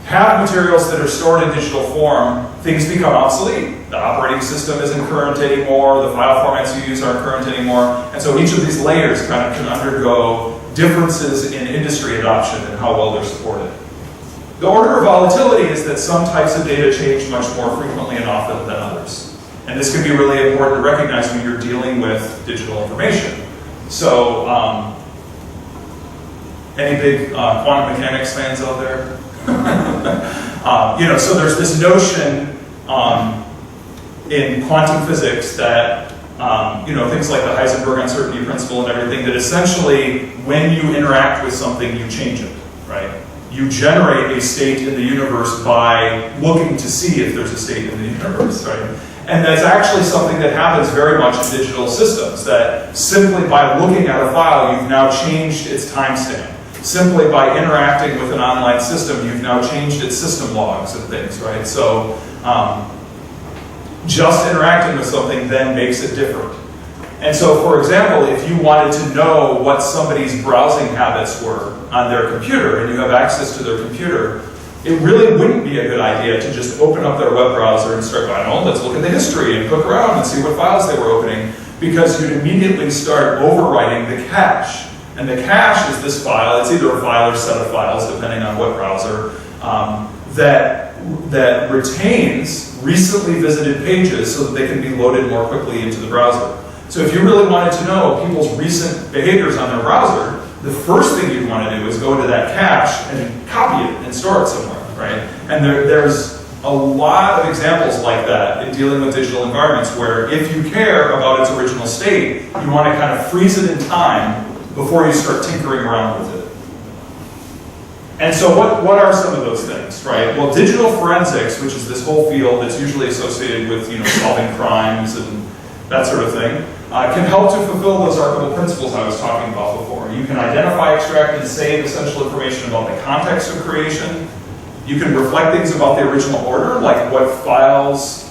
have materials that are stored in digital form, things become obsolete. The operating system isn't current anymore, the file formats you use aren't current anymore, and so each of these layers kind of can undergo differences in industry adoption and how well they're supported. The order of volatility is that some types of data change much more frequently and often than others. And this can be really important to recognize when you're dealing with digital information. So, any big quantum mechanics fans out there? You know, so there's this notion in quantum physics that, you know, things like the Heisenberg uncertainty principle and everything, that essentially when you interact with something, you change it, right? You generate a state in the universe by looking to see if there's a state in the universe, right? And that's actually something that happens very much in digital systems, that simply by looking at a file, you've now changed its timestamp. Simply by interacting with an online system, you've now changed its system logs and things, right? So just interacting with something then makes it different. And so, for example, if you wanted to know what somebody's browsing habits were on their computer, and you have access to their computer, it really wouldn't be a good idea to just open up their web browser and start going, oh, let's look at the history and click around and see what files they were opening, because you'd immediately start overwriting the cache. And the cache is this file, it's either a file or set of files, depending on what browser, that retains recently visited pages so that they can be loaded more quickly into the browser. So if you really wanted to know people's recent behaviors on their browser, the first thing you'd want to do is go into that cache and copy it and store it somewhere, right? And there's a lot of examples like that in dealing with digital environments where if you care about its original state, you want to kind of freeze it in time before you start tinkering around with it. And so what are some of those things, right? Well, digital forensics, which is this whole field that's usually associated with, you know, solving crimes and that sort of thing, can help to fulfill those archival principles I was talking about before. You can identify, extract, and save essential information about the context of creation, You can reflect things about the original order, like what files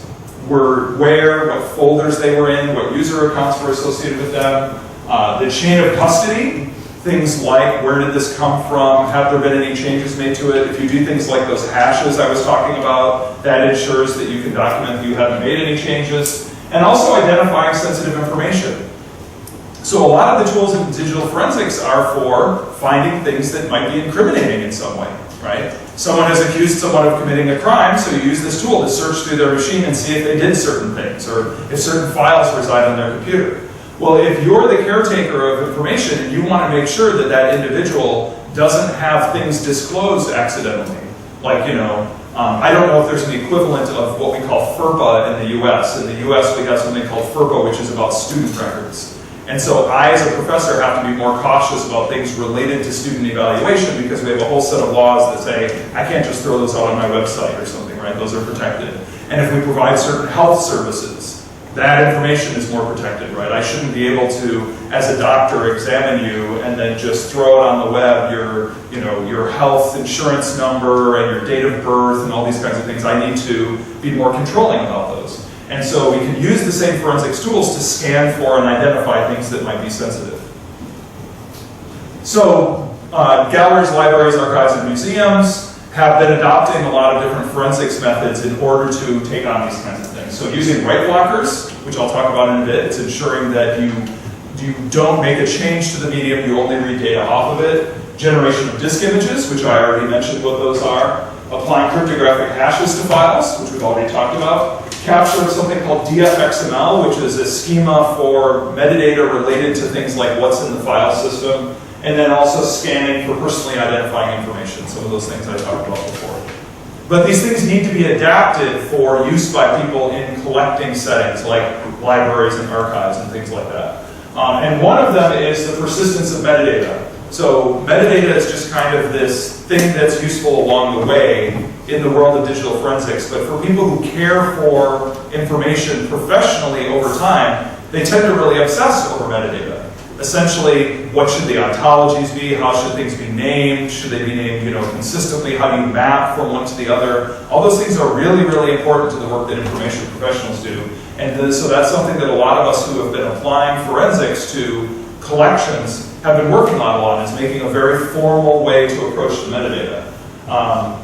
were where, what folders they were in, what user accounts were associated with them. The chain of custody, things like where did this come from, have there been any changes made to it. If you do things like those hashes I was talking about, that ensures that you can document that you haven't made any changes. And also identifying sensitive information. So a lot of the tools in digital forensics are for finding things that might be incriminating in some way, right? Someone has accused someone of committing a crime, so you use this tool to search through their machine and see if they did certain things, or if certain files reside on their computer. Well, if you're the caretaker of information and you want to make sure that that individual doesn't have things disclosed accidentally, like, I don't know if there's an equivalent of what we call FERPA in the US. In the US, we have something called FERPA, which is about student records. And so I, as a professor, have to be more cautious about things related to student evaluation because we have a whole set of laws that say, I can't just throw those out on my website or something, right? Those are protected. And if we provide certain health services, that information is more protected, right? I shouldn't be able to, as a doctor, examine you and then just throw it on the web, your health insurance number and your date of birth and all these kinds of things. I need to be more controlling about those. And so we can use the same forensics tools to scan for and identify things that might be sensitive. So galleries, libraries, archives, and museums have been adopting a lot of different forensics methods in order to take on these kinds of things. So using write blockers, which I'll talk about in a bit, it's ensuring that you don't make a change to the medium, you only read data off of it. Generation of disk images, which I already mentioned what those are. Applying cryptographic hashes to files, which we've already talked about. Capture of something called DFXML, which is a schema for metadata related to things like what's in the file system. And then also scanning for personally identifying information, some of those things I talked about before. But these things need to be adapted for use by people in collecting settings like libraries and archives and things like that. And one of them is the persistence of metadata. So metadata is just kind of this thing that's useful along the way in the world of digital forensics. But for people who care for information professionally over time, they tend to really obsess over metadata. Essentially, what should the ontologies be? How should things be named? Should they be named, consistently? How do you map from one to the other? All those things are really, really important to the work that information professionals do. And so that's something that a lot of us who have been applying forensics to collections have been working on a lot, is making a very formal way to approach the metadata.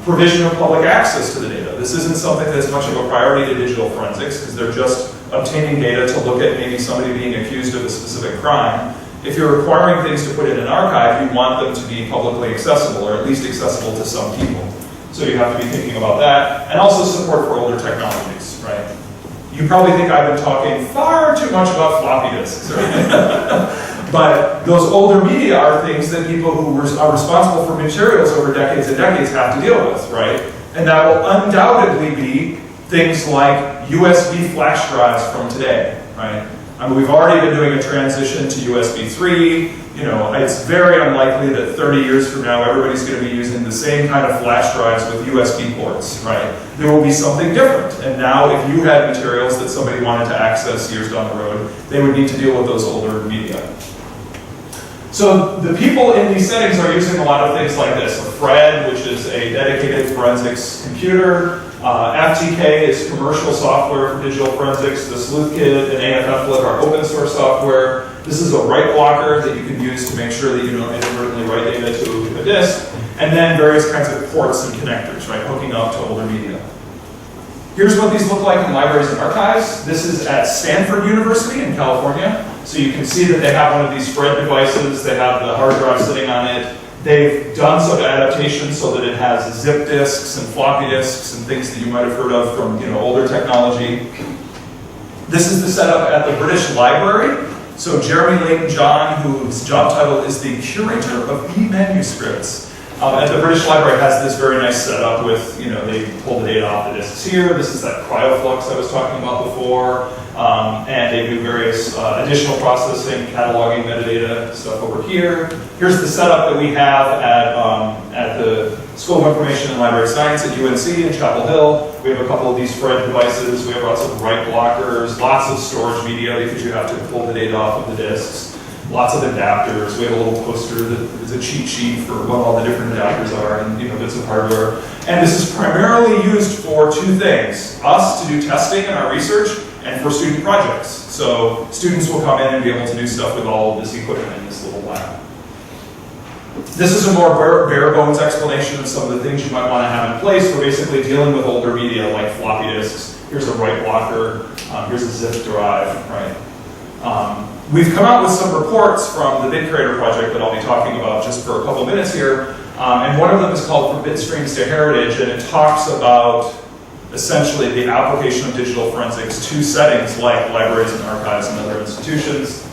Provision of public access to the data. This isn't something that's much of a priority to digital forensics because they're just obtaining data to look at maybe somebody being accused of a specific crime. If you're requiring things to put in an archive, you want them to be publicly accessible, or at least accessible to some people. So you have to be thinking about that. And also support for older technologies, right? You probably think I've been talking far too much about floppy disks, right? But those older media are things that people who are responsible for materials over decades and decades have to deal with, right? And that will undoubtedly be things like USB flash drives from today, right? I mean, we've already been doing a transition to USB 3. It's very unlikely that 30 years from now, everybody's going to be using the same kind of flash drives with USB ports, right? There will be something different. And now, if you had materials that somebody wanted to access years down the road, they would need to deal with those older media. So the people in these settings are using a lot of things like this. A FRED, which is a dedicated forensics computer. FTK is commercial software for digital forensics. The SleuthKit and AFFlib are open source software. This is a write blocker that you can use to make sure that you don't inadvertently write data to a disk. And then various kinds of ports and connectors, right, hooking up to older media. Here's what these look like in libraries and archives. This is at Stanford University in California. So you can see that they have one of these FRED devices. They have the hard drive sitting on it. They've done some adaptations so that it has zip disks and floppy disks and things that you might have heard of from older technology. This is the setup at the British Library. So Jeremy Layton-John, whose job title is the curator of e-manuscripts, at the British Library has this very nice setup with, they pull the data off the disks here. This is that cryoflux I was talking about before. And they do various additional processing, cataloging metadata stuff over here. Here's the setup that we have at the School of Information and Library Science at UNC in Chapel Hill. We have a couple of these FRED devices. We have lots of write blockers, lots of storage media because you have to pull the data off of the disks. lots of adapters. We have a little poster that is a cheat sheet for what all the different adapters are and bits of hardware. And this is primarily used for two things: us to do testing in our research, and for student projects. So students will come in and be able to do stuff with all of this equipment in this little lab. This is a more bare bones explanation of some of the things you might want to have in place for basically dealing with older media like floppy disks. Here's a write blocker, here's a zip drive, right? We've come out with some reports from the Bit Creator project that I'll be talking about just for a couple minutes here. And one of them is called From Bit Streams to Heritage, and it talks about essentially the application of digital forensics to settings like libraries and archives and other institutions.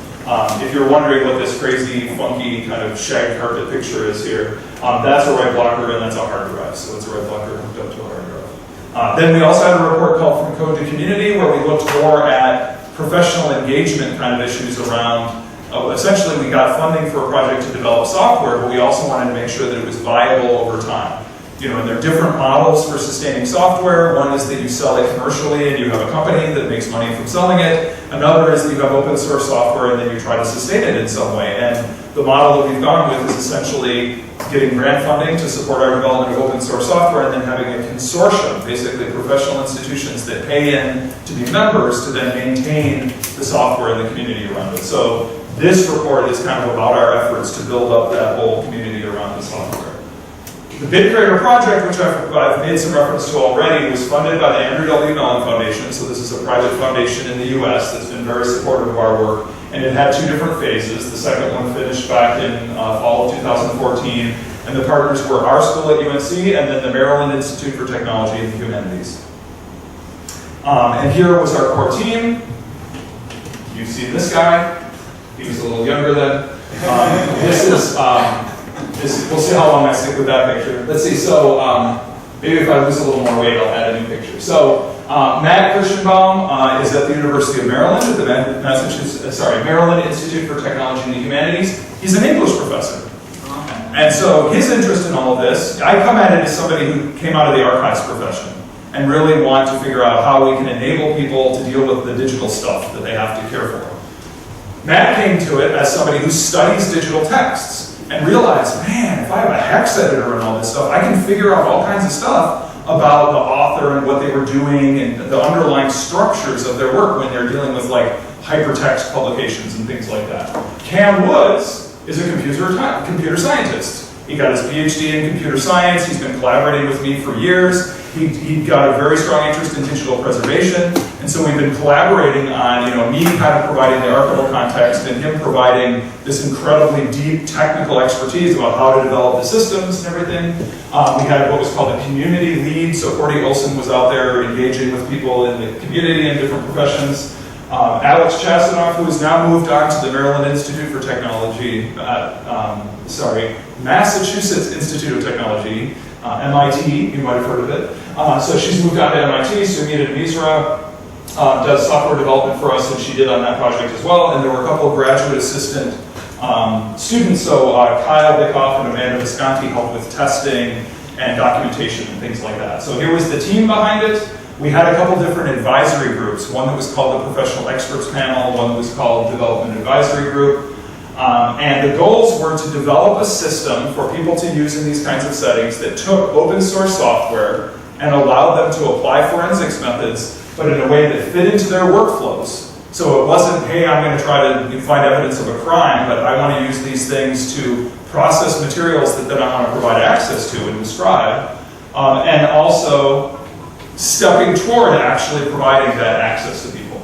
If you're wondering what this crazy, funky kind of shag carpet picture is here, that's a write blocker and that's a hard drive. So it's a write blocker hooked up to a hard drive. Then we also had a report called From Code to Community, where we looked more at professional engagement kind of issues around, essentially we got funding for a project to develop software, but we also wanted to make sure that it was viable over time. And there are different models for sustaining software. One is that you sell it commercially and you have a company that makes money from selling it. Another is that you have open source software and then you try to sustain it in some way. And the model that we've gone with is essentially getting grant funding to support our development of open source software, and then having a consortium, basically professional institutions that pay in to be members to then maintain the software in the community around it. So this report is kind of about our efforts to build up that whole community around the software. The Bit Creator project, which I've made some reference to already, was funded by the Andrew W. Mellon Foundation. So this is a private foundation in the US that's been very supportive of our work. And it had two different phases. The second one finished back in fall of 2014. And the partners were our school at UNC and then the Maryland Institute for Technology and the Humanities. And here was our core team. You've seen this guy. He was a little younger then. We'll see how long I stick with that picture. Let's see, so maybe if I lose a little more weight, I'll add a new picture. So Matt Kirschenbaum is at the University of Maryland, at the Maryland Institute for Technology and the Humanities. He's an English professor. And so his interest in all of this, I come at it as somebody who came out of the archives profession and really want to figure out how we can enable people to deal with the digital stuff that they have to care for. Matt came to it as somebody who studies digital texts and realized, man, if I have a hex editor and all this stuff, I can figure out all kinds of stuff about the author and what they were doing and the underlying structures of their work when they're dealing with like hypertext publications and things like that. Cam Woods is a computer scientist. He got his PhD in computer science. He's been collaborating with me for years. He got a very strong interest in digital preservation. And so we've been collaborating on, me kind of providing the archival context and him providing this incredibly deep technical expertise about how to develop the systems and everything. We had what was called a community lead. So Cordy Olson was out there engaging with people in the community and different professions. Alex Chasanoff, who has now moved on to the Maryland Institute for Technology, Massachusetts Institute of Technology, MIT, you might have heard of it. So she's moved on to MIT. Sumita Misra does software development for us, and she did on that project as well. And there were a couple of graduate assistant students. So Kyle Bickoff and Amanda Visconti helped with testing and documentation and things like that. So here was the team behind it. We had a couple different advisory groups, one that was called the Professional Experts Panel, one that was called Development Advisory Group. And the goals were to develop a system for people to use in these kinds of settings that took open source software and allowed them to apply forensics methods, but in a way that fit into their workflows. So it wasn't, hey, I'm going to try to find evidence of a crime, but I want to use these things to process materials that then I want to provide access to and describe. And also stepping toward actually providing that access to people.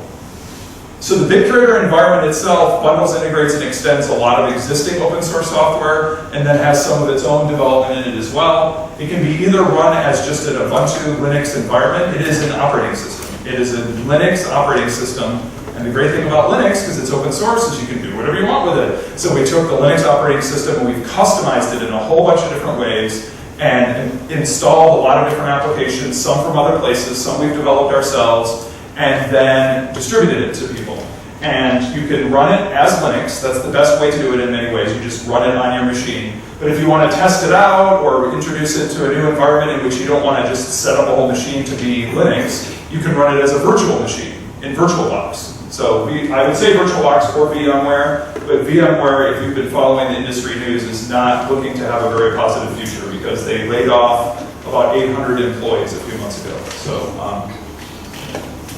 So the Bit Creator environment itself bundles, integrates, and extends a lot of existing open source software and then has some of its own development in it as well. It can be either run as just an Ubuntu Linux environment. It is an operating system. It is a Linux operating system. And the great thing about Linux, because it's open source, is you can do whatever you want with it. So we took the Linux operating system and we've customized it in a whole bunch of different ways and installed a lot of different applications, some from other places, some we've developed ourselves, and then distributed it to people. And you can run it as Linux. That's the best way to do it in many ways. You just run it on your machine. But if you want to test it out or introduce it to a new environment in which you don't want to just set up a whole machine to be Linux, you can run it as a virtual machine in VirtualBox. So I would say VirtualBox or VMware. but VMware, if you've been following the industry news, is not looking to have a very positive future because they laid off about 800 employees a few months ago. So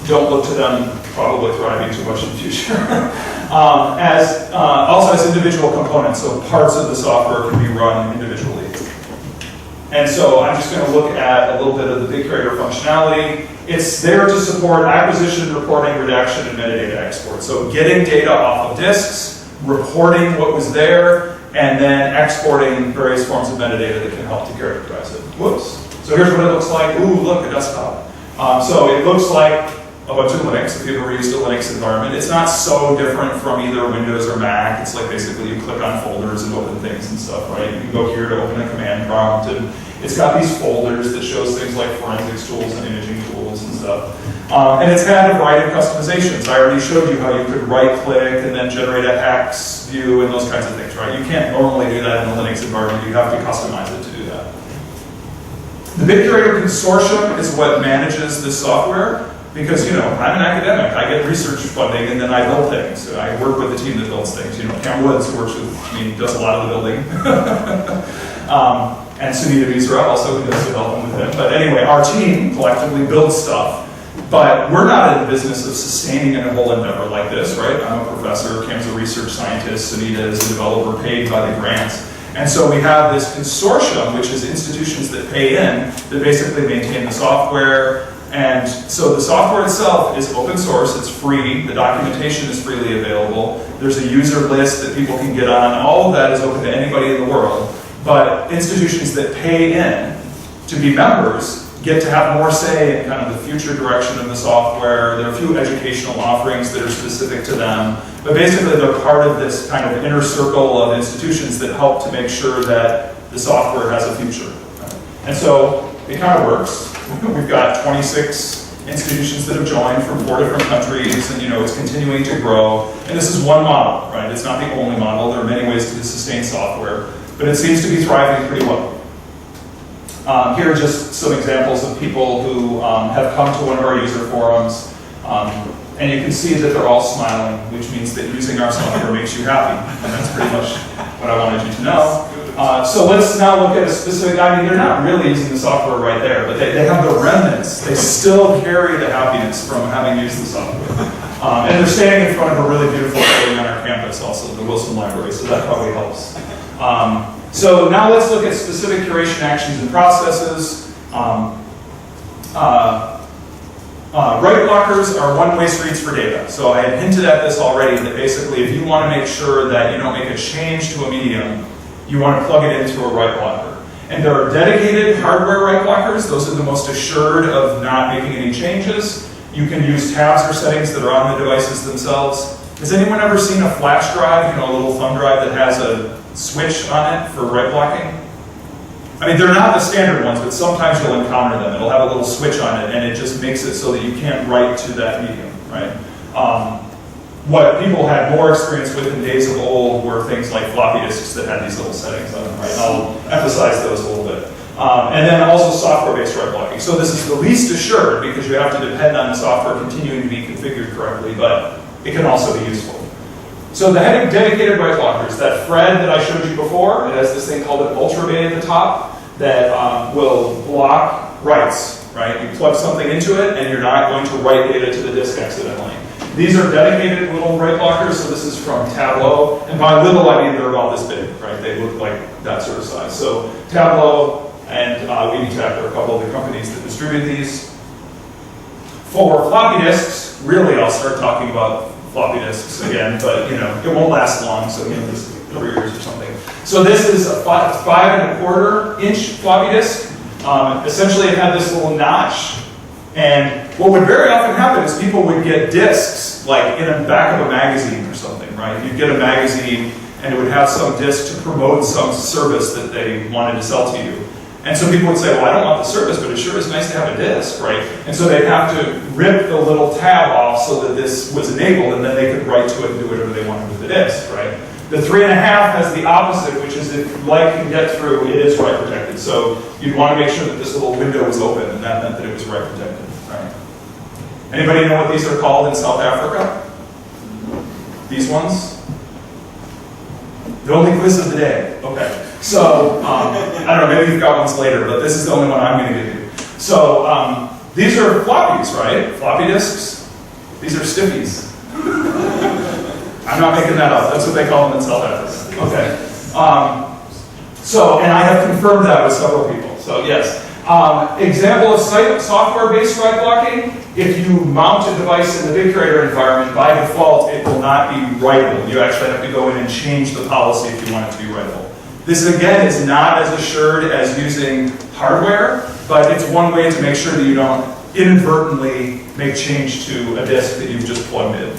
don't look to them probably thriving too much in the future. Also as individual components, so parts of the software can be run individually. And so I'm just going to look at a little bit of the BigCreator functionality. It's there to support acquisition, reporting, redaction, and metadata export. So getting data off of disks, reporting what was there, and then exporting various forms of metadata that can help to characterize it. Whoops. So here's what it looks like. Ooh, look, a desktop. So it looks like Ubuntu Linux, if you've ever used a Linux environment. It's not so different from either Windows or Mac. It's like basically you click on folders and open things and stuff, right? You can go here to open a command prompt, and it's got these folders that shows things like forensics tools and imaging tools and stuff. And it's had a variety of customizations. I already showed you how you could right-click and then generate a hex view and those kinds of things, right? You can't normally do that in a Linux environment. You have to customize it to do that. The BigCreator Consortium is what manages this software. Because, I'm an academic, I get research funding, and then I build things. I work with the team that builds things. Cam Woods works with me, does a lot of the building. And Sunita Misra also, who does development with him. But anyway, our team collectively builds stuff. But we're not in the business of sustaining a whole endeavor like this, right? I'm a professor, Cam's a research scientist, Sunita is a developer paid by the grants. And so we have this consortium, which is institutions that pay in, that basically maintain the software. And so the software itself is open source, it's free, the documentation is freely available, there's a user list that people can get on, all of that is open to anybody in the world, but institutions that pay in to be members get to have more say in kind of the future direction of the software. There are a few educational offerings that are specific to them, but basically they're part of this kind of inner circle of institutions that help to make sure that the software has a future. And so it kind of works. We've got 26 institutions that have joined from 4 different countries, and it's continuing to grow. And this is one model, right? It's not the only model. There are many ways to sustain software, but it seems to be thriving pretty well. Here are just some examples of people who have come to one of our user forums, and you can see that they're all smiling, which means that using our software makes you happy, and that's pretty much what I wanted you to know. So let's now look at a specific, they're not really using the software right there, but they have the remnants. They still carry the happiness from having used the software. And they're standing in front of a really beautiful building on our campus also, the Wilson Library, so that probably helps. So now let's look at specific curation actions and processes. Write blockers are one-way streets for data. So I had hinted at this already, that basically if you want to make sure that you don't make a change to a medium, you want to plug it into a write blocker. And there are dedicated hardware write blockers. Those are the most assured of not making any changes. You can use tabs or settings that are on the devices themselves. Has anyone ever seen a flash drive, a little thumb drive that has a switch on it for write blocking? They're not the standard ones, but sometimes you'll encounter them. It'll have a little switch on it, and it just makes it so that you can't write to that medium, right? What people had more experience with in days of old were things like floppy disks that had these little settings on them, right? And I'll emphasize those a little bit. And then also software-based write blocking. So this is the least assured because you have to depend on the software continuing to be configured correctly, but it can also be useful. So the heading dedicated write blockers, that Fred that I showed you before, it has this thing called an Ultra Bay at the top that will block writes, right? You plug something into it and you're not going to write data to the disk accidentally. These are dedicated little write blockers, so this is from Tableau, and by little I mean they're about this big, right? They look like that sort of size. So Tableau and WeDetect are a couple of the companies that distribute these. For floppy disks, really I'll start talking about floppy disks again, but it won't last long, so just 3 years or something. So this is a 5.25-inch floppy disk. Essentially it had this little notch. And what would very often happen is people would get discs, like in the back of a magazine or something, right? You'd get a magazine and it would have some disc to promote some service that they wanted to sell to you. And so people would say, well, I don't want the service, but it sure is nice to have a disc, right? And so they'd have to rip the little tab off so that this was enabled, and then they could write to it and do whatever they wanted with the disc, right? The 3.5 has the opposite, which is if light can get through, it is write protected. So you'd want to make sure that this little window was open, and that meant that it was write protected, right? Anybody know what these are called in South Africa? These ones? The only quiz of the day. Okay. So, I don't know, maybe you've got ones later, but this is the only one I'm going to give you. So, these are floppies, right? Floppy disks. These are stiffies. I'm not making that up. That's what they call them in South Africa. Okay. And I have confirmed that with several people. So, yes. Example of software-based write blocking. If you mount a device in the bit creator environment, by default, it will not be writable. You actually have to go in and change the policy if you want it to be writable. This, again, is not as assured as using hardware, but it's one way to make sure that you don't inadvertently make change to a disk that you've just plugged in.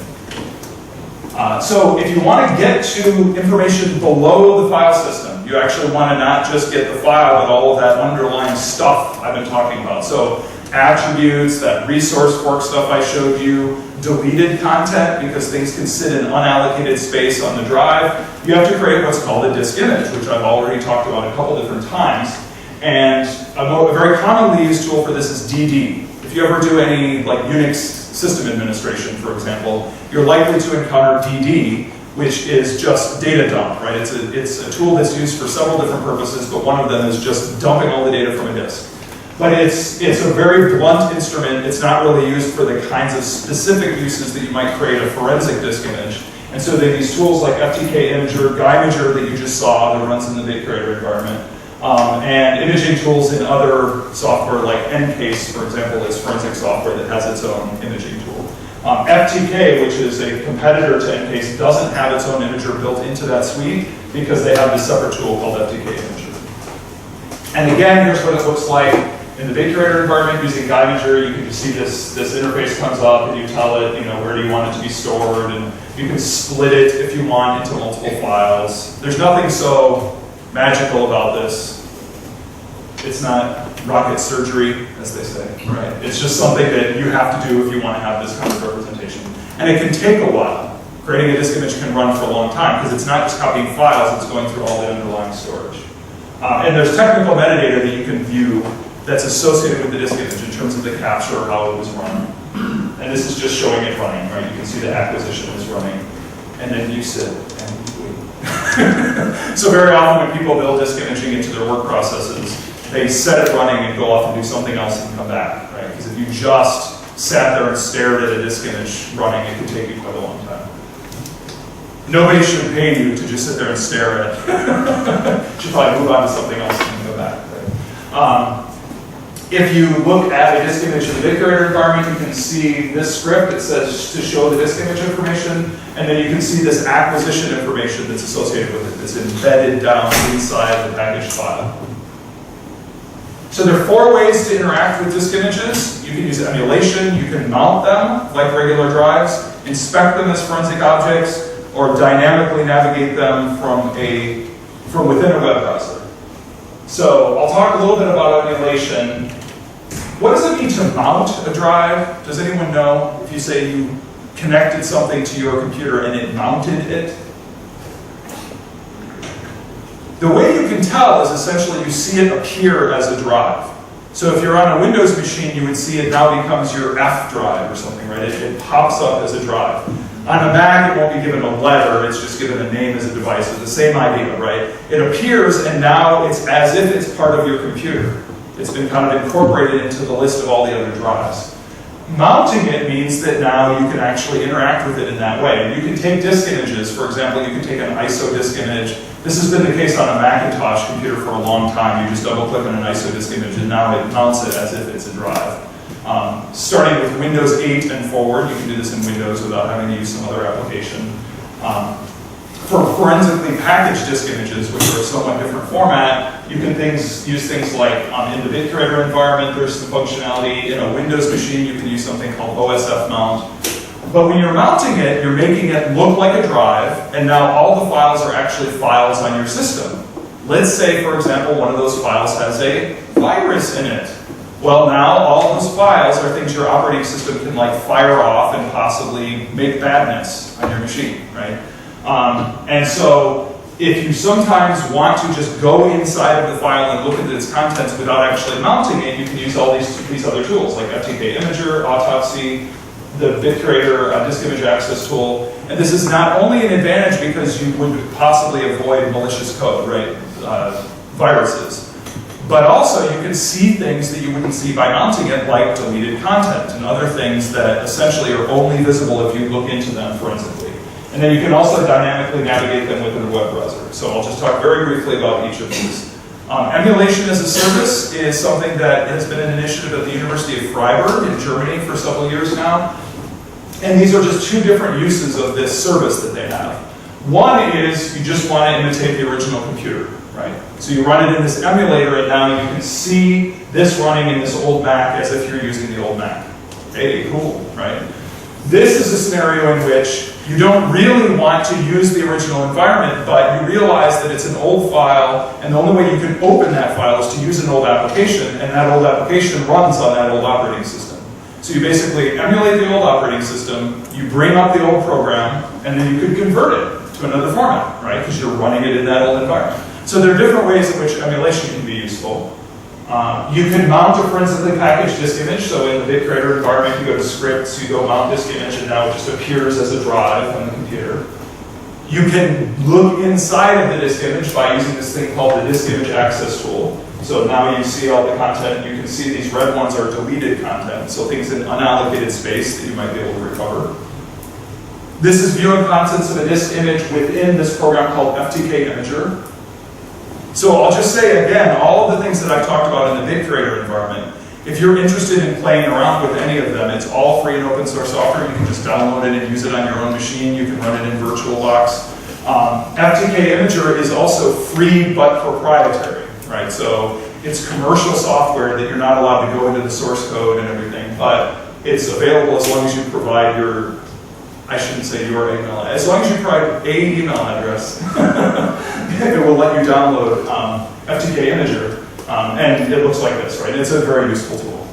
So if you want to get to information below the file system, you actually want to not just get the file, but all of that underlying stuff I've been talking about. So attributes, that resource fork stuff I showed you, deleted content because things can sit in unallocated space on the drive. You have to create what's called a disk image, which I've already talked about a couple different times. And a very commonly used tool for this is DD. If you ever do any like Unix system administration, for example, you're likely to encounter DD, which is just data dump, right? It's a tool that's used for several different purposes, but one of them is just dumping all the data from a disk. But it's a very blunt instrument. It's not really used for the kinds of specific uses that you might create a forensic disk image. And so they use tools like FTK Imager, Guymager that you just saw that runs in the bit creator environment, and imaging tools in other software like Encase, for example, is forensic software that has its own imaging tool. FTK, which is a competitor to Encase, doesn't have its own imager built into that suite because they have this separate tool called FTK Imager. And again, here's what it looks like in the bit creator environment using Guymager. You can just see this interface comes up and you tell it, where do you want it to be stored, and you can split it if you want into multiple files. There's nothing so magical about this. It's not rocket surgery, as they say, right? It's just something that you have to do if you want to have this kind of representation. And it can take a while. Creating a disk image can run for a long time because it's not just copying files, it's going through all the underlying storage. And there's technical metadata that you can view that's associated with the disk image in terms of the capture or how it was run. And this is just showing it running, right? You can see the acquisition is running. And then you sit and wait. So very often when people build disk imaging into their work processes, they set it running and go off and do something else and come back, right? Because if you just sat there and stared at a disk image running, it could take you quite a long time. Nobody should pay you to just sit there and stare at it. You should probably move on to something else and go back, right? If you look at a disk image in the bit creator environment, you can see this script. It says to show the disk image information, and then you can see this acquisition information that's associated with it. It's embedded down inside the packaged file. So there are 4 ways to interact with disk images. You can use emulation, you can mount them like regular drives, inspect them as forensic objects, or dynamically navigate them from within a web browser. So I'll talk a little bit about emulation. What does it mean to mount a drive? Does anyone know if you say you connected something to your computer and it mounted it? The way you can tell is essentially you see it appear as a drive. So if you're on a Windows machine, you would see it now becomes your F drive or something, right? It pops up as a drive. On a Mac, it won't be given a letter, it's just given a name as a device. It's the same idea, right? It appears and now it's as if it's part of your computer. It's been kind of incorporated into the list of all the other drives. Mounting it means that now you can actually interact with it in that way. You can take disk images, for example, you can take an ISO disk image. This has been the case on a Macintosh computer for a long time. You just double click on an ISO disk image and now it mounts it as if it's a drive. Starting with Windows 8 and forward, you can do this in Windows without having to use some other application. For forensically packaged disk images, which are a somewhat different format, you can use things like in the bit creator environment, there's some functionality. In a Windows machine, you can use something called OSF mount. But when you're mounting it, you're making it look like a drive, and now all the files are actually files on your system. Let's say, for example, one of those files has a virus in it. Well, now all of those files are things your operating system can fire off and possibly make badness on your machine, right? And so if you sometimes want to just go inside of the file and look at its contents without actually mounting it, you can use all these other tools like FTK Imager, Autopsy, the bit creator disk image access tool, And this is not only an advantage because you would possibly avoid malicious code, right, viruses, but also you can see things that you wouldn't see by mounting it, like deleted content and other things that essentially are only visible if you look into them forensically. And then you can also dynamically navigate them within the web browser. So I'll just talk very briefly about each of these. Emulation as a service is something that has been an initiative at the University of Freiburg in Germany for several years now. And these are just two different uses of this service that they have. One is you just want to imitate the original computer, right? So you run it in this emulator, and now you can see this running in this old Mac as if you're using the old Mac. Hey, cool, right? This is a scenario in which you don't really want to use the original environment, but you realize that it's an old file, and the only way you can open that file is to use an old application, and that old application runs on that old operating system. So you basically emulate the old operating system, you bring up the old program, and then you could convert it to another format, right? Because you're running it in that old environment. So there are different ways in which emulation can be useful. You can mount a forensically packaged disk image. So in the bit creator environment, you go to scripts, you go mount disk image, and now it just appears as a drive on the computer. You can look inside of the disk image by using this thing called the disk image access tool. So now you see all the content. You can see these red ones are deleted content, so things in unallocated space that you might be able to recover. This is viewing contents of a disk image within this program called FTK Imager. So I'll just say again, all of the things that I've talked about in the bit creator environment, if you're interested in playing around with any of them, it's all free and open source software. You can just download it and use it on your own machine. You can run it in VirtualBox. FTK Imager is also free but proprietary, right? So it's commercial software that you're not allowed to go into the source code and everything, but it's available as long as you provide your, I shouldn't say your email, as long as you provide a email address, it will let you download FTK Imager, and it looks like this, right? It's a very useful tool.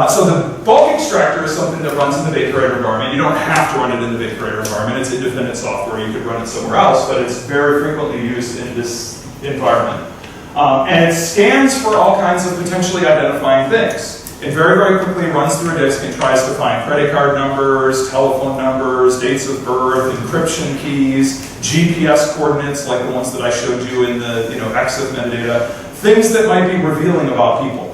So the bulk extractor is something that runs in the bit creator environment. You don't have to run it in the bit creator environment. It's independent software. You could run it somewhere else, but it's very frequently used in this environment. And it scans for all kinds of potentially identifying things. It very, very quickly runs through a disk and tries to find credit card numbers, telephone numbers, dates of birth, encryption keys, GPS coordinates like the ones that I showed you in the EXIF metadata, things that might be revealing about people.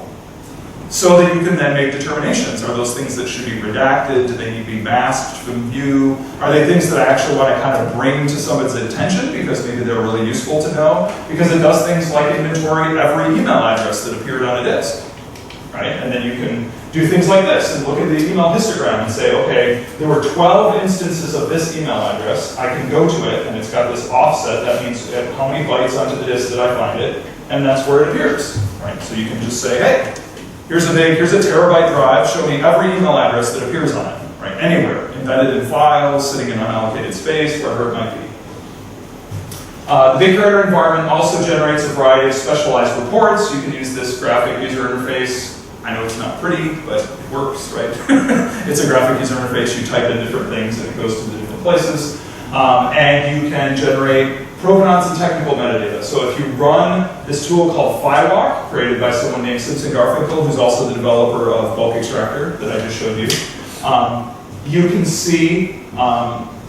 So that you can then make determinations. Are those things that should be redacted? Do they need to be masked from view? Are they things that I actually want to kind of bring to someone's attention because maybe they're really useful to know? Because it does things like inventory every email address that appeared on a disk. Right? And then you can do things like this and look at the email histogram and say, okay, there were 12 instances of this email address. I can go to it, and it's got this offset. That means how many bytes onto the disk did I find it, and that's where it appears. Right? So you can just say, hey, here's a terabyte drive. Show me every email address that appears on it. Right? Anywhere, embedded in files, sitting in unallocated space, wherever it might be. The bit creator environment also generates a variety of specialized reports. You can use this graphic user interface. I know it's not pretty, but it works, right? It's a graphic user interface. You type in different things and it goes to the different places. And you can generate provenance and technical metadata. So if you run this tool called FileWalk, created by someone named Simpson Garfinkel, who's also the developer of Bulk Extractor that I just showed you, you can see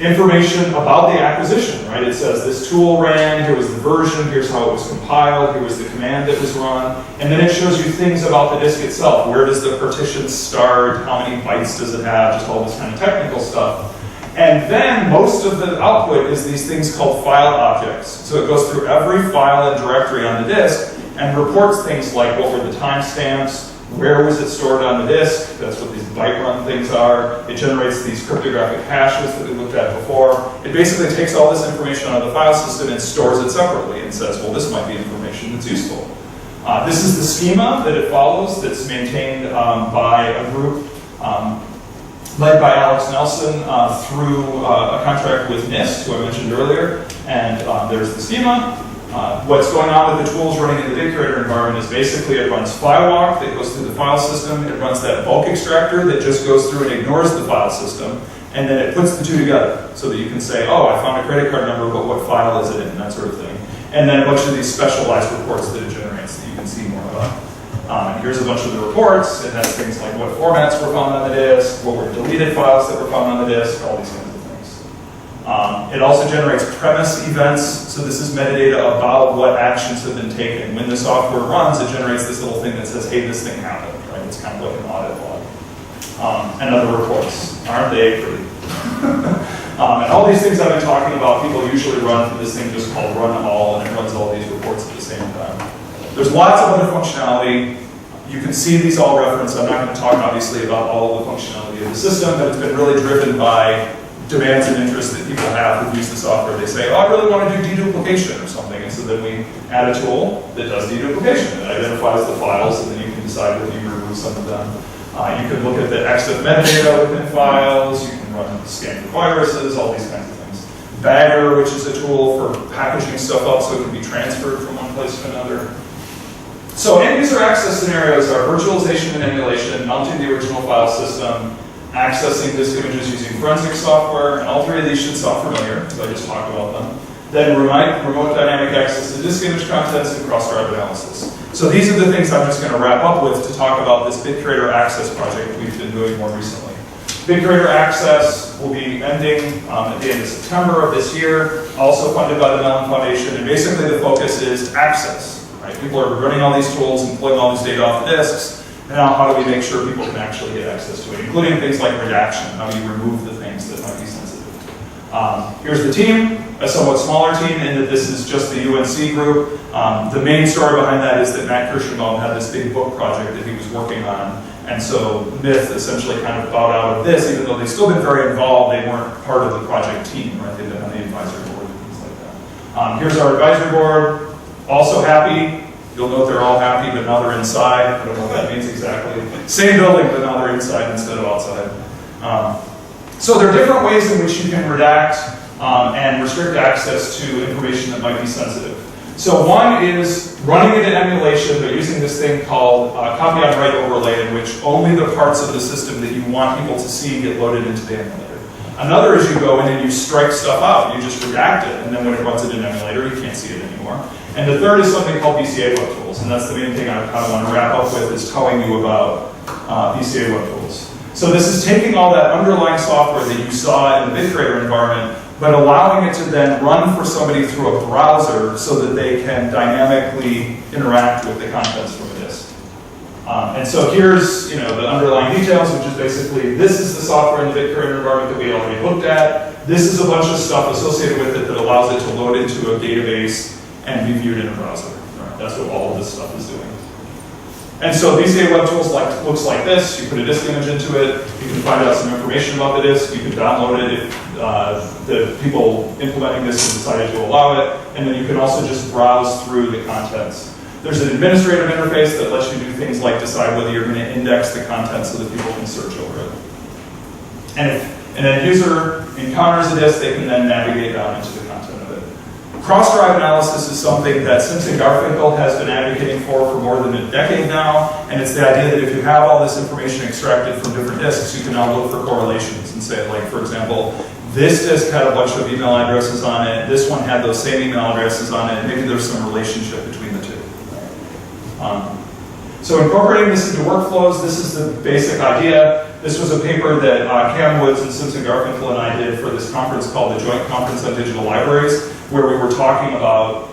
information about the acquisition, right? It says this tool ran, here was the version, here's how it was compiled, here was the command that was run, and then it shows you things about the disk itself. Where does the partition start? How many bytes does it have? Just all this kind of technical stuff. And then most of the output is these things called file objects. So it goes through every file and directory on the disk and reports things like what were the timestamps, where was it stored on the disk? That's what these byte run things are. It generates these cryptographic hashes that we looked at before. It basically takes all this information out of the file system and stores it separately and says, well, this might be information that's useful. This is the schema that it follows that's maintained by a group led by Alex Nelson through a contract with NIST, who I mentioned earlier. And there's the schema. What's going on with the tools running in the bit creator environment is basically it runs FileWalk that goes through the file system. It runs that bulk extractor that just goes through and ignores the file system. And then it puts the two together so that you can say, oh, I found a credit card number, but what file is it in? That sort of thing. And then a bunch of these specialized reports that it generates that you can see more about. And here's a bunch of the reports. It has things like what formats were found on the disk, what were deleted files that were found on the disk, all these kinds of things. It also generates premise events, so this is metadata about what actions have been taken. When the software runs, it generates this little thing that says, hey, this thing happened, right? It's kind of like an audit log. And other reports. Aren't they pretty? And all these things I've been talking about, people usually run through this thing just called run all, and it runs all these reports at the same time. There's lots of other functionality. You can see these all referenced. I'm not going to talk, obviously, about all of the functionality of the system, but it's been really driven by demands and interests that people have who use the software. They say, oh, I really want to do deduplication or something, and so then we add a tool that does deduplication. It identifies the files, and then you can decide whether you remove some of them. You can look at the exif metadata within files. You can run scan for viruses, all these kinds of things. Bagger, which is a tool for packaging stuff up so it can be transferred from one place to another. So end-user access scenarios are virtualization and emulation, mounting the original file system, accessing disk images using forensic software, and all three of these should sound familiar, because I just talked about them. Then remote dynamic access to disk image contents and cross-drive analysis. So these are the things I'm just going to wrap up with to talk about this BitCreator Access project we've been doing more recently. BitCreator Access will be ending at the end of September of this year, also funded by the Mellon Foundation, and basically the focus is access. Right? People are running all these tools and pulling all this data off the disks. Now, how do we make sure people can actually get access to it, including things like redaction, how do you remove the things that might be sensitive. Here's the team, a somewhat smaller team in that this is just the UNC group. The main story behind that is that Matt Kirschenbaum had this big book project that he was working on, and so Myth essentially kind of bowed out of this, even though they've still been very involved, they weren't part of the project team, right? They've been on the advisory board and things like that. Here's our advisory board, also happy. You'll note they're all happy, but now they're inside. I don't know what that means exactly. Same building, but now they're inside instead of outside. So there are different ways in which you can redact and restrict access to information that might be sensitive. So one is running it in emulation, but using this thing called copy on write overlay, in which only the parts of the system that you want people to see get loaded into the emulator. Another is you go in and you strike stuff out. You just redact it, and then when it runs it in emulator, you can't see it anymore. And the third is something called BCA web tools, and that's the main thing I kind of want to wrap up with, is telling you about BCA web tools. So this is taking all that underlying software that you saw in the BitCreator environment, but allowing it to then run for somebody through a browser so that they can dynamically interact with the contents from a disk. And so here's the underlying details, which is basically this is the software in the BitCreator environment that we already looked at. This is a bunch of stuff associated with it that allows it to load into a database and be viewed in a browser. Right? That's what all of this stuff is doing. And so BCA web tools looks like this. You put a disk image into it. You can find out some information about the disk. You can download it if the people implementing this have decided to allow it. And then you can also just browse through the contents. There's an administrative interface that lets you do things like decide whether you're going to index the content so that people can search over it. And if an end user encounters a disk, they can then navigate down into the content of it. Cross-drive analysis is something that Simpson Garfinkel has been advocating for more than a decade now, and it's the idea that if you have all this information extracted from different disks, you can now look for correlations and say, like, for example, this disk had a bunch of email addresses on it, this one had those same email addresses on it, maybe there's some relationship between the two. So incorporating this into workflows, this is the basic idea. This was a paper that Cam Woods and Simpson Garfinkel and I did for this conference called the Joint Conference on Digital Libraries, where we were talking about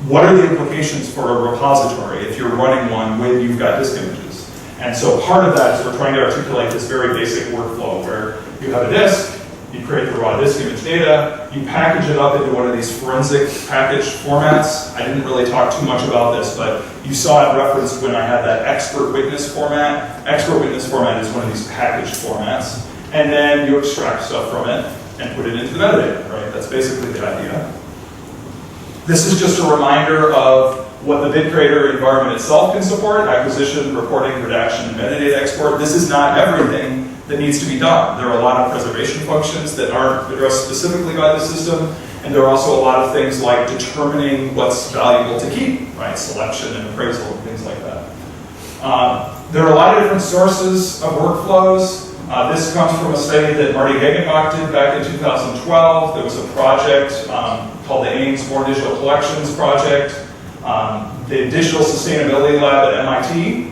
what are the implications for a repository if you're running one when you've got disk images. And so part of that is we're trying to articulate this very basic workflow where you have a disk, you create the raw disk image data, you package it up into one of these forensic package formats. I didn't really talk too much about this, but you saw it referenced when I had that expert witness format. Expert witness format is one of these packaged formats. And then you extract stuff from it and put it into the metadata, right? That's basically the idea. This is just a reminder of what the BitCreator environment itself can support: acquisition, reporting, redaction, and metadata export. This is not everything that needs to be done. There are a lot of preservation functions that aren't addressed specifically by the system, and there are also a lot of things like determining what's valuable to keep, right? Selection and appraisal and things like that. There are a lot of different sources of workflows. This comes from a study that Marty Hagenbach did back in 2012. There was a project called the Ames More Digital Collections Project. The Digital Sustainability Lab at MIT,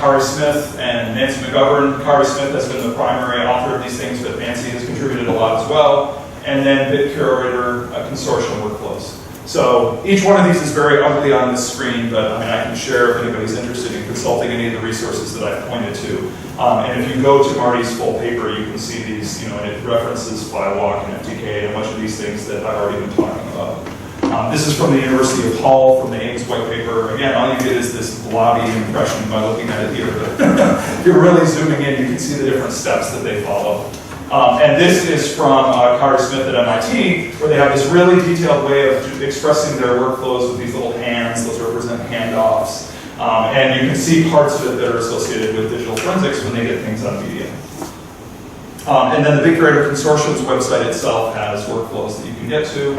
Kari Smith and Nancy McGovern. Kari Smith has been the primary author of these things, but Nancy has contributed a lot as well. and then Bit Curator Consortium workflows. So each one of these is very ugly on this screen, but I mean, I can share if anybody's interested in consulting any of the resources that I've pointed to. And if you go to Marty's full paper, you can see these, and it references FlyWalk and FTK and a bunch of these things that I've already been talking about. This is from the University of Hull, from the Ames white paper. Again, all you get is this blobby impression by looking at it here, but if you're really zooming in, you can see the different steps that they follow. And this is from Carter Smith at MIT, where they have this really detailed way of expressing their workflows with these little hands. Those represent handoffs. And you can see parts of it that are associated with digital forensics when they get things on media. And then the Big Curator Consortium's website itself has workflows that you can get to.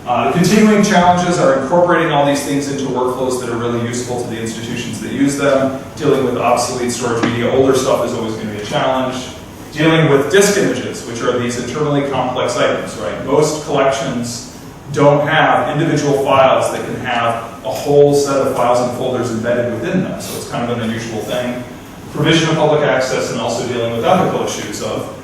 The continuing challenges are incorporating all these things into workflows that are really useful to the institutions that use them. Dealing with obsolete storage media, older stuff is always going to be a challenge. Dealing with disk images, which are these internally complex items, right? Most collections don't have individual files that can have a whole set of files and folders embedded within them, so it's kind of an unusual thing. Provision of public access, and also dealing with ethical issues of,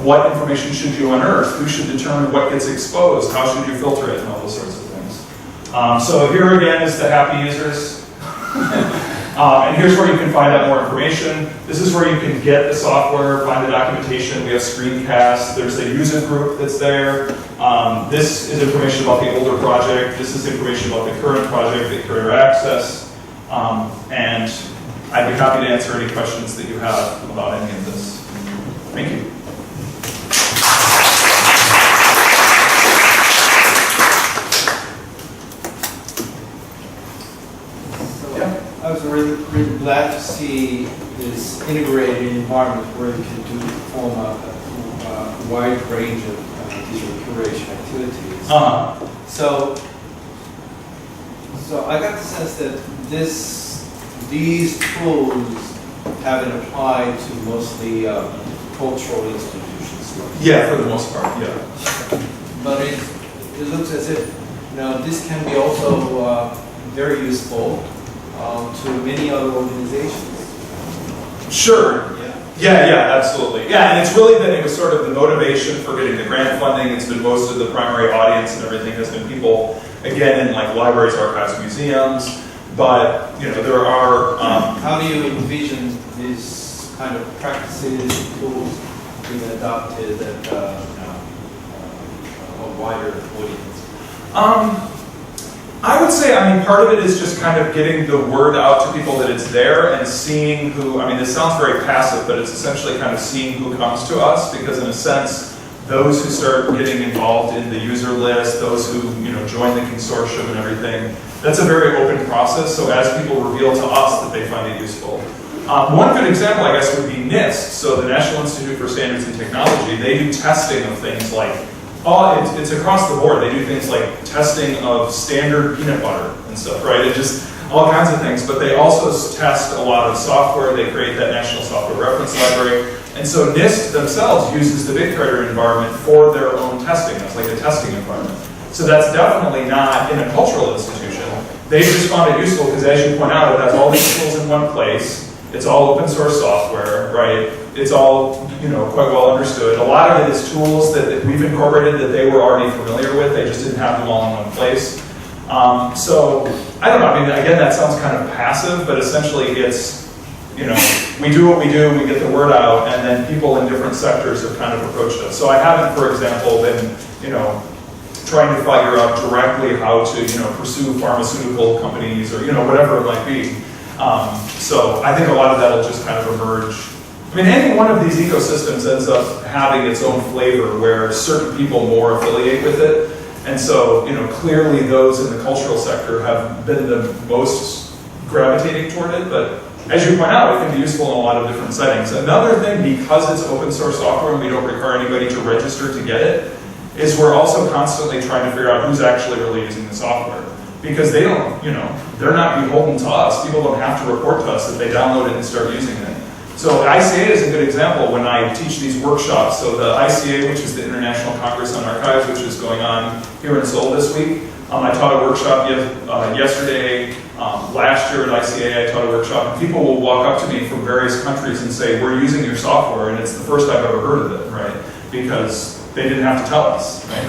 what information should you unearth? Who should determine what gets exposed? How should you filter it? And all those sorts of things. So here again is the happy users. And here's where you can find out more information. This is where you can get the software, find the documentation. We have screencasts. There's a user group that's there. This is information about the older project. This is information about the current project, the Curator Access. And I'd be happy to answer any questions that you have about any of this. Thank you.
I was really glad to see this integrated environment where you can perform a wide range of digital curation activities. So I got the sense that these tools have been applied to mostly cultural institutions.
Yeah, for the most part, yeah.
But it looks as if this can be also very useful to many other organizations.
Sure. Yeah, absolutely. Yeah, and it's really been, it was sort of the motivation for getting the grant funding. It's been most of the primary audience and everything has been people, again, in like libraries, archives, museums. But, there are...
How do you envision these kind of practices, tools being adopted at a wider audience?
I would say, part of it is just kind of getting the word out to people that it's there and seeing who, this sounds very passive, but it's essentially kind of seeing who comes to us, because in a sense, those who start getting involved in the user list, those who, join the consortium and everything, that's a very open process, so as people reveal to us that they find it useful. One good example, I guess, would be NIST, so the National Institute for Standards and Technology. They do testing of things like, it's across the board. They do things like testing of standard peanut butter and stuff, right? It just all kinds of things. But they also test a lot of software. They create that National Software Reference Library. And so NIST themselves uses the Big Curator environment for their own testing. It's like a testing environment. So that's definitely not in a cultural institution. They just found it useful because, as you point out, it has all these tools in one place. It's all open source software, right? It's all, quite well understood. A lot of it is tools that we've incorporated that they were already familiar with. They just didn't have them all in one place. So, I don't know. Again, that sounds kind of passive, but essentially it's, we do what we do, we get the word out, and then people in different sectors have kind of approached us. So I haven't, for example, been, trying to figure out directly how to, pursue pharmaceutical companies or, whatever it might be. So I think a lot of that will just kind of emerge. Any one of these ecosystems ends up having its own flavor where certain people more affiliate with it. And so, clearly those in the cultural sector have been the most gravitating toward it. But as you point out, it can be useful in a lot of different settings. Another thing, because it's open source software and we don't require anybody to register to get it, is we're also constantly trying to figure out who's actually really using the software. Because they don't, they're not beholden to us. People don't have to report to us that they download it and start using it. So ICA is a good example when I teach these workshops. So the ICA, which is the International Congress on Archives, which is going on here in Seoul this week. I taught a workshop yesterday. Last year at ICA, I taught a workshop, and people will walk up to me from various countries and say, "We're using your software," and it's the first I've ever heard of it, right? Because they didn't have to tell us, right?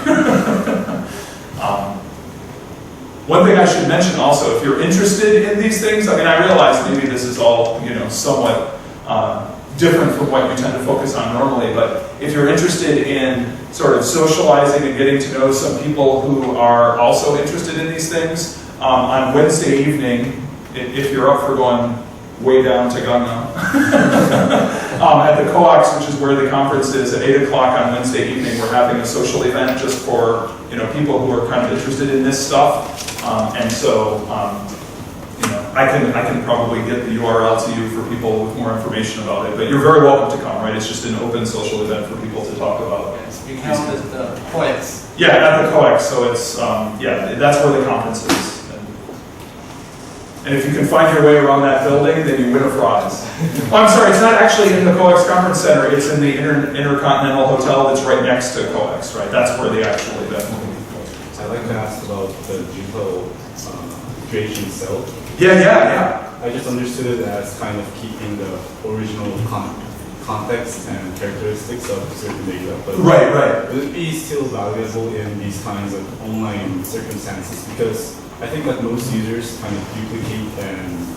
One thing I should mention also, if you're interested in these things, I mean, I realize maybe this is all, somewhat different from what you tend to focus on normally, but if you're interested in sort of socializing and getting to know some people who are also interested in these things, on Wednesday evening, if you're up for going way down to Gangnam, at the COAX, which is where the conference is, at 8 o'clock on Wednesday evening, we're having a social event just for people who are kind of interested in this stuff. And so, I can probably get the URL to you for people with more information about it. But you're very welcome to come, right? It's just an open social event for people to talk about.
It's being held at the COEX.
Yeah, at the COEX. So it's, that's where the conference is. And if you can find your way around that building, then you win a prize. I'm sorry, it's not actually in the COEX Conference Center. It's in the Intercontinental Hotel that's right next to COEX, right? That's where the actual event will be.
I'd like to ask about the digital creation itself.
Yeah.
I just understood it as kind of keeping the original context and characteristics of certain data. But
right.
would it be still valuable in these kinds of online circumstances? Because I think that most users kind of duplicate and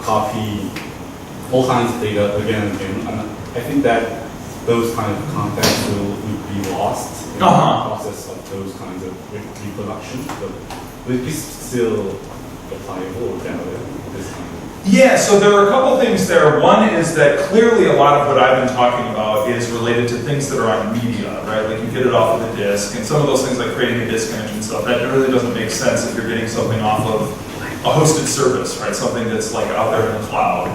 copy all kinds of data again and again. And I think that those kind of contexts will be lost in the process of those kinds of reproduction. But would it be still applicable or valid?
Yeah, so there are a couple things there. One is that clearly a lot of what I've been talking about is related to things that are on media, right? Like you get it off of the disk, and some of those things like creating a disk image and stuff, that really doesn't make sense if you're getting something off of a hosted service, right? Something that's like out there in the cloud.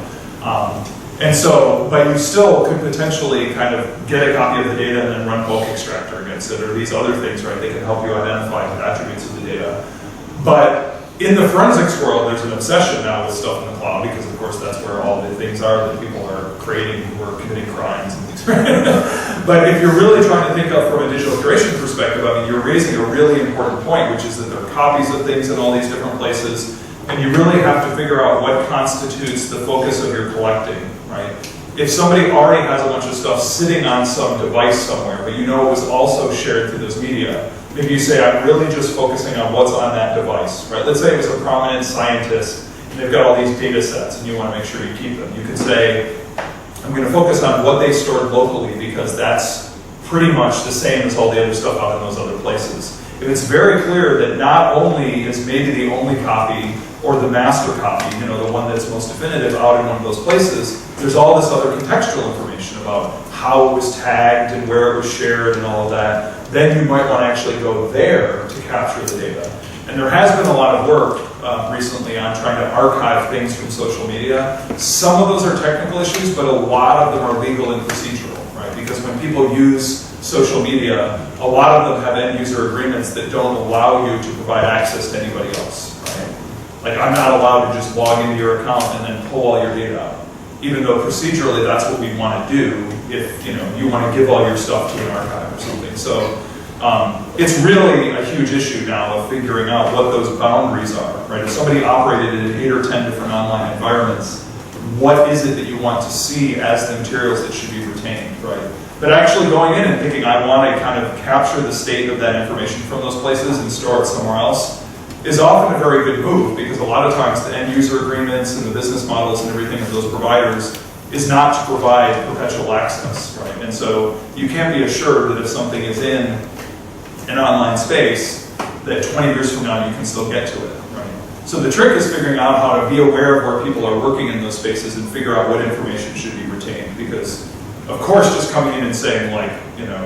And so, but you still could potentially kind of get a copy of the data and then run bulk extractor against it, or these other things, right? They can help you identify the attributes of the data. But in the forensics world, there's an obsession now with stuff in the cloud because, of course, that's where all the things are that people are creating who are committing crimes and things. But if you're really trying to think of from a digital curation perspective, I mean, you're raising a really important point, which is that there are copies of things in all these different places, and you really have to figure out what constitutes the focus of your collecting, right? If somebody already has a bunch of stuff sitting on some device somewhere, but it was also shared through those media, maybe you say, I'm really just focusing on what's on that device, right? Let's say it was a prominent scientist, and they've got all these data sets, and you want to make sure you keep them. You could say, I'm going to focus on what they stored locally, because that's pretty much the same as all the other stuff out in those other places. If it's very clear that not only is maybe the only copy, or the master copy, the one that's most definitive out in one of those places, there's all this other contextual information about how it was tagged and where it was shared and all of that, then you might want to actually go there to capture the data. And there has been a lot of work recently on trying to archive things from social media. Some of those are technical issues, but a lot of them are legal and procedural, right? Because when people use social media, a lot of them have end user agreements that don't allow you to provide access to anybody else, right? Like I'm not allowed to just log into your account and then pull all your data out. Even though procedurally that's what we want to do if you want to give all your stuff to an archive or something. So it's really a huge issue now of figuring out what those boundaries are, right? If somebody operated in 8 or 10 different online environments, what is it that you want to see as the materials that should be retained, right? But actually going in and thinking I want to kind of capture the state of that information from those places and store it somewhere else is often a very good move, because a lot of times the end user agreements and the business models and everything of those providers is not to provide perpetual access, right? And so you can't be assured that if something is in an online space, that 20 years from now you can still get to it, right? So the trick is figuring out how to be aware of where people are working in those spaces and figure out what information should be retained, because of course just coming in and saying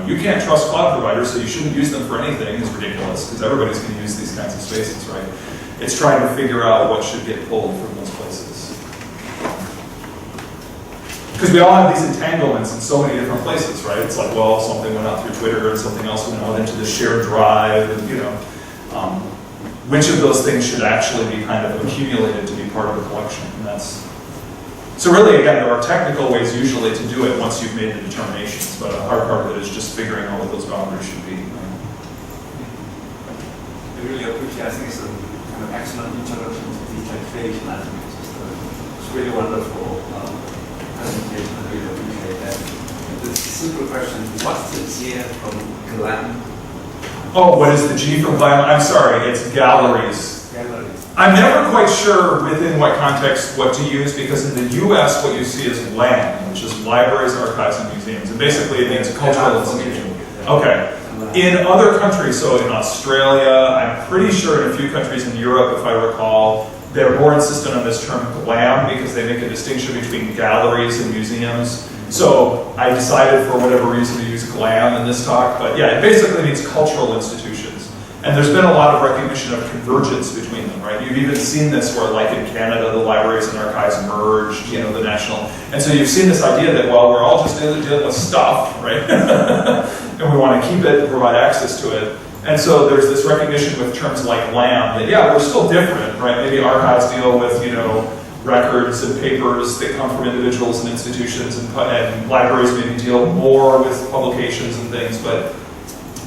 you can't trust cloud providers so you shouldn't use them for anything is ridiculous, because everybody's going to use these kinds of spaces, right? It's trying to figure out what should get pulled from those places. Because we all have these entanglements in so many different places, right? It's like, well, something went out through Twitter and something else went out into the shared drive, and which of those things should actually be kind of accumulated to be part of a collection? And so really, again, there are technical ways usually to do it once you've made the determinations, but a hard part of it is just figuring out what those boundaries should be.
I really appreciate, I think it's a kind of excellent introduction to digital creation. I think it's really wonderful presentation. I really appreciate that. The simple question. What's the G from glam?
Oh, what is the G from glam? I'm sorry, it's galleries.
Galleries.
I'm never quite sure within what context what to use, because in the US what you see is LAM, which is libraries, archives, and museums. And basically it means cultural institution. Okay. In other countries, so in Australia, I'm pretty sure in a few countries in Europe, if I recall, they're more insistent on this term GLAM because they make a distinction between galleries and museums. So I decided for whatever reason to use GLAM in this talk, but yeah, it basically means cultural institutions. And there's been a lot of recognition of convergence between them, right? You've even seen this where, like in Canada, the libraries and archives merged, you know, the national. And so you've seen this idea that, well, we're all just dealing with stuff, right? And we want to keep it and provide access to it. And so there's this recognition with terms like LAM that, yeah, we're still different, right? Maybe archives deal with, you know, records and papers that come from individuals and institutions, and libraries maybe deal more with publications and things, but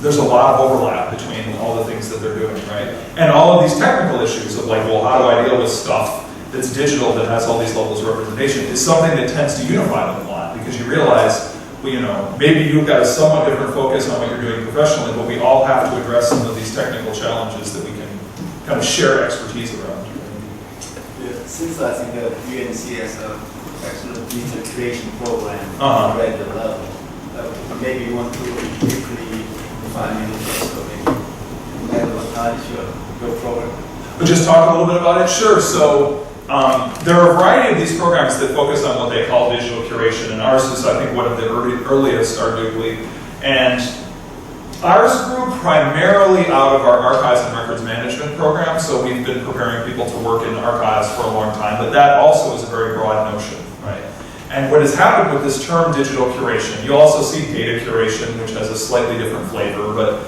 there's a lot of overlap between all the things that they're doing, right? And all of these technical issues of like, well, how do I deal with stuff that's digital that has all these levels of representation is something that tends to unify them a lot, because you realize, well, you know, maybe you've got a somewhat different focus on what you're doing professionally, but we all have to address some of these technical challenges that we can kind of share expertise around.
Yeah, since I think that UNC has a excellent data creation program
Uh-huh.
at the level, maybe you want to quickly define it, so maybe advertise your program.
But just talk a little bit about it? Sure. So there are a variety of these programs that focus on what they call digital curation, and ours is, I think, one of the earliest, arguably. And ours grew primarily out of our archives and records management program, so we've been preparing people to work in archives for a long time, but that also is a very broad notion, right? And what has happened with this term digital curation, you also see data curation, which has a slightly different flavor, but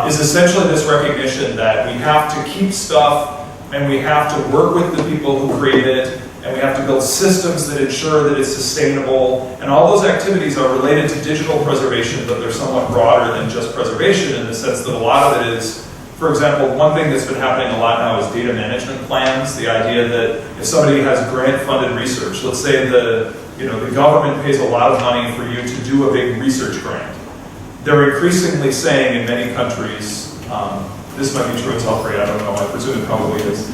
is essentially this recognition that we have to keep stuff and we have to work with the people who create it, and we have to build systems that ensure that it's sustainable, and all those activities are related to digital preservation, but they're somewhat broader than just preservation in the sense that a lot of it is, for example, one thing that's been happening a lot now is data management plans, the idea that if somebody has grant-funded research, let's say the government pays a lot of money for you to do a big research grant. They're increasingly saying in many countries, this might be true in South Korea, I don't know, I presume it probably is.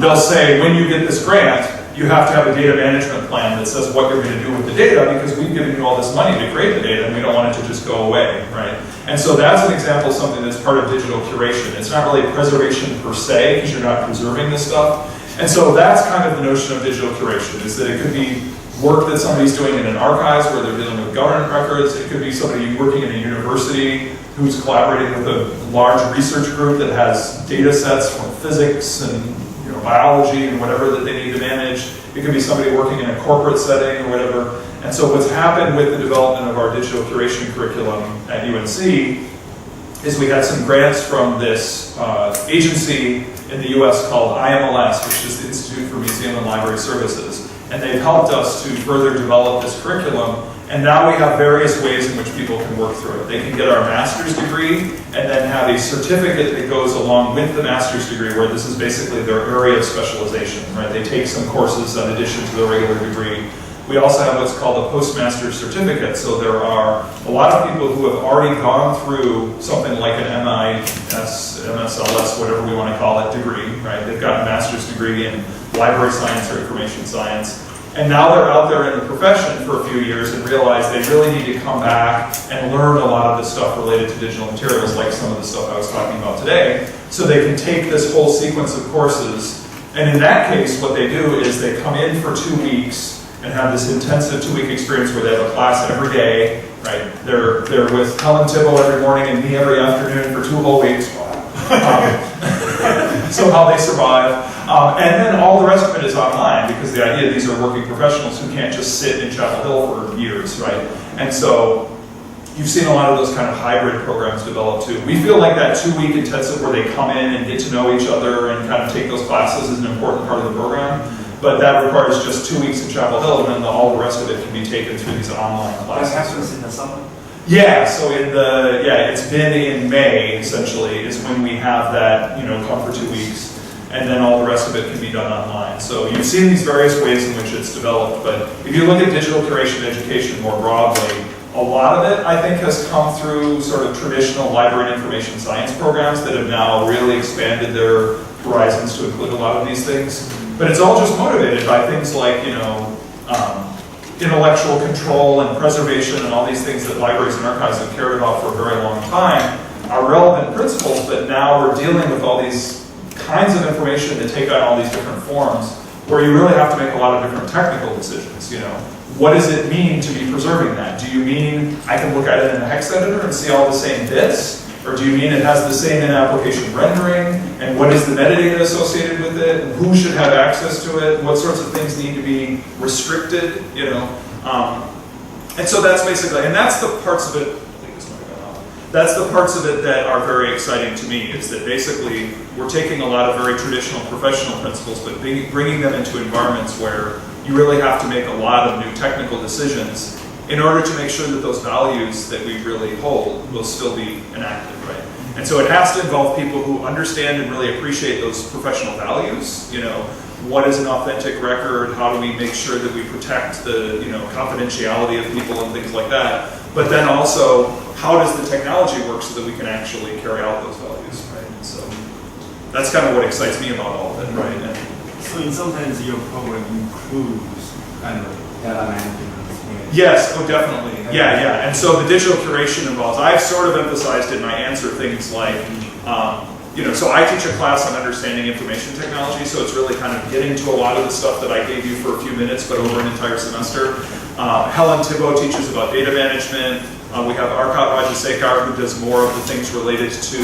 They'll say, when you get this grant, you have to have a data management plan that says what you're going to do with the data, because we've given you all this money to create the data and we don't want it to just go away, right? And so that's an example of something that's part of digital curation. It's not really preservation per se, because you're not preserving this stuff. And so that's kind of the notion of digital curation, is that it could be work that somebody's doing in an archives where they're dealing with government records. It could be somebody working in a university who's collaborating with a large research group that has data sets from physics and biology and whatever that they need to manage. It could be somebody working in a corporate setting or whatever. And so what's happened with the development of our digital curation curriculum at UNC is we had some grants from this agency in the US called IMLS, which is the Institute for Museum and Library Services. And they've helped us to further develop this curriculum. And now we have various ways in which people can work through it. They can get our master's degree and then have a certificate that goes along with the master's degree, where this is basically their area of specialization, right? They take some courses in addition to the regular degree. We also have what's called a postmaster's certificate. So there are a lot of people who have already gone through something like an MIS, MSLS, whatever we want to call it, degree, right? They've got a master's degree in library science or information science. And now they're out there in the profession for a few years and realize they really need to come back and learn a lot of the stuff related to digital materials, like some of the stuff I was talking about today, so they can take this whole sequence of courses. And in that case, what they do is they come in for 2 weeks and have this intensive 2-week experience where they have a class every day, right? They're with Helen Tibble every morning and me every afternoon for 2 whole weeks. So how they survive. And then all the rest of it is online, because the idea these are working professionals who can't just sit in Chapel Hill for years, right? And so you've seen a lot of those kind of hybrid programs develop too. We feel like that 2-week intensive where they come in and get to know each other and kind of take those classes is an important part of the program. But that requires just 2 weeks in Chapel Hill, and then all the rest of it can be taken through these online classes.
That happens in the summer?
Yeah, so it's been in May, essentially, is when we have that, come for 2 weeks. and then all the rest of it can be done online. So you've seen these various ways in which it's developed, but if you look at digital curation education more broadly, a lot of it, I think, has come through sort of traditional library and information science programs that have now really expanded their horizons to include a lot of these things. But it's all just motivated by things like, intellectual control and preservation and all these things that libraries and archives have cared about for a very long time are relevant principles, but now we're dealing with all these kinds of information that take on all these different forms where you really have to make a lot of different technical decisions, What does it mean to be preserving that? Do you mean I can look at it in a hex editor and see all the same bits? Or do you mean it has the same in-application rendering? And what is the metadata associated with it? And who should have access to it? What sorts of things need to be restricted? And so that's basically, and that's the parts of it, I think this might have gone off. That's the parts of it that are very exciting to me, is that basically we're taking a lot of very traditional professional principles, but bringing them into environments where you really have to make a lot of new technical decisions in order to make sure that those values that we really hold will still be enacted, right? And so it has to involve people who understand and really appreciate those professional values. What is an authentic record? How do we make sure that we protect the confidentiality of people and things like that? But then also, how does the technology work so that we can actually carry out those values, right? And so that's kind of what excites me about all of it, right? And
So in some sense, your program includes kind of data management.
yes, oh definitely. Yeah. And so the digital curation involves, I've sort of emphasized in my answer things like, so I teach a class on understanding information technology, so it's really kind of getting to a lot of the stuff that I gave you for a few minutes, but over an entire semester. Helen Thibault teaches about data management. We have Arkat Rajasekar, who does more of the things related to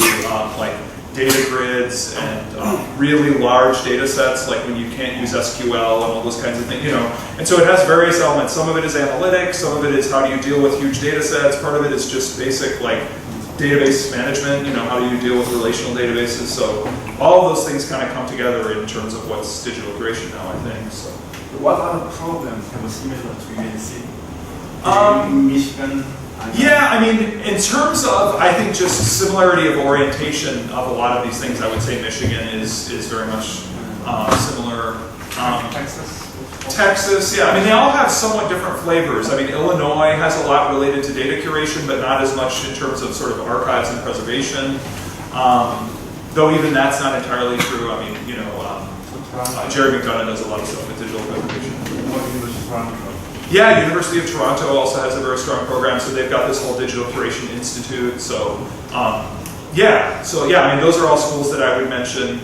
like data grids and really large data sets, like when you can't use SQL and all those kinds of things, And so it has various elements. Some of it is analytics, some of it is how do you deal with huge data sets, part of it is just basic like database management, how do you deal with relational databases. So all of those things kind of come together in terms of what's digital curation now, I think. So.
What other programs have a similar to UNC? In Michigan?
Yeah, I mean, in terms of, I think, just similarity of orientation of a lot of these things, I would say Michigan is very much similar. Texas, yeah. I mean, they all have somewhat different flavors. I mean, Illinois has a lot related to data curation, but not as much in terms of sort of archives and preservation. Though even that's not entirely true. I mean, Jerry McDonough does a lot of stuff with digital preservation. Yeah, University of Toronto also has a very strong program, so they've got this whole Digital Curation Institute. So, I mean, those are all schools that I would mention.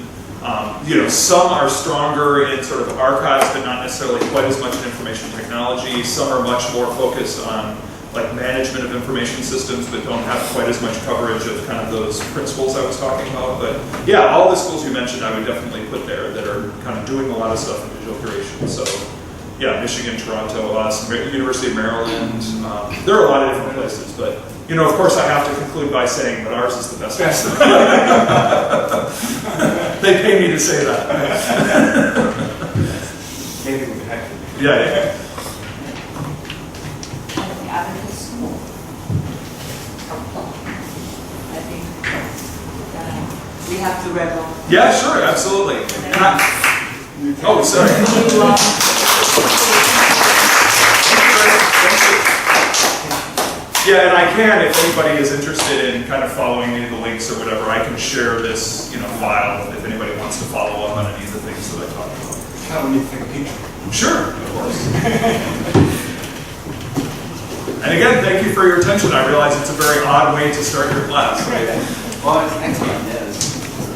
Some are stronger in sort of archives, but not necessarily quite as much in information technology. Some are much more focused on like management of information systems, but don't have quite as much coverage of kind of those principles I was talking about. But yeah, all the schools you mentioned, I would definitely put there that are kind of doing a lot of stuff in digital curation. So. Yeah, Michigan, Toronto, University of Maryland. There are a lot of different places, but of course, I have to conclude by saying that ours is the best. They pay me to say that. Yeah.
I think we have to wrap up.
Yeah, sure, absolutely. Oh, sorry. Yeah, and I can, if anybody is interested in kind of following any of the links or whatever, I can share this, file if anybody wants to follow up on any of the things that I talked about.
How do you take a picture?
Sure, of course. And again, thank you for your attention. I realize it's a very odd way to start your class.
Well, it's excellent.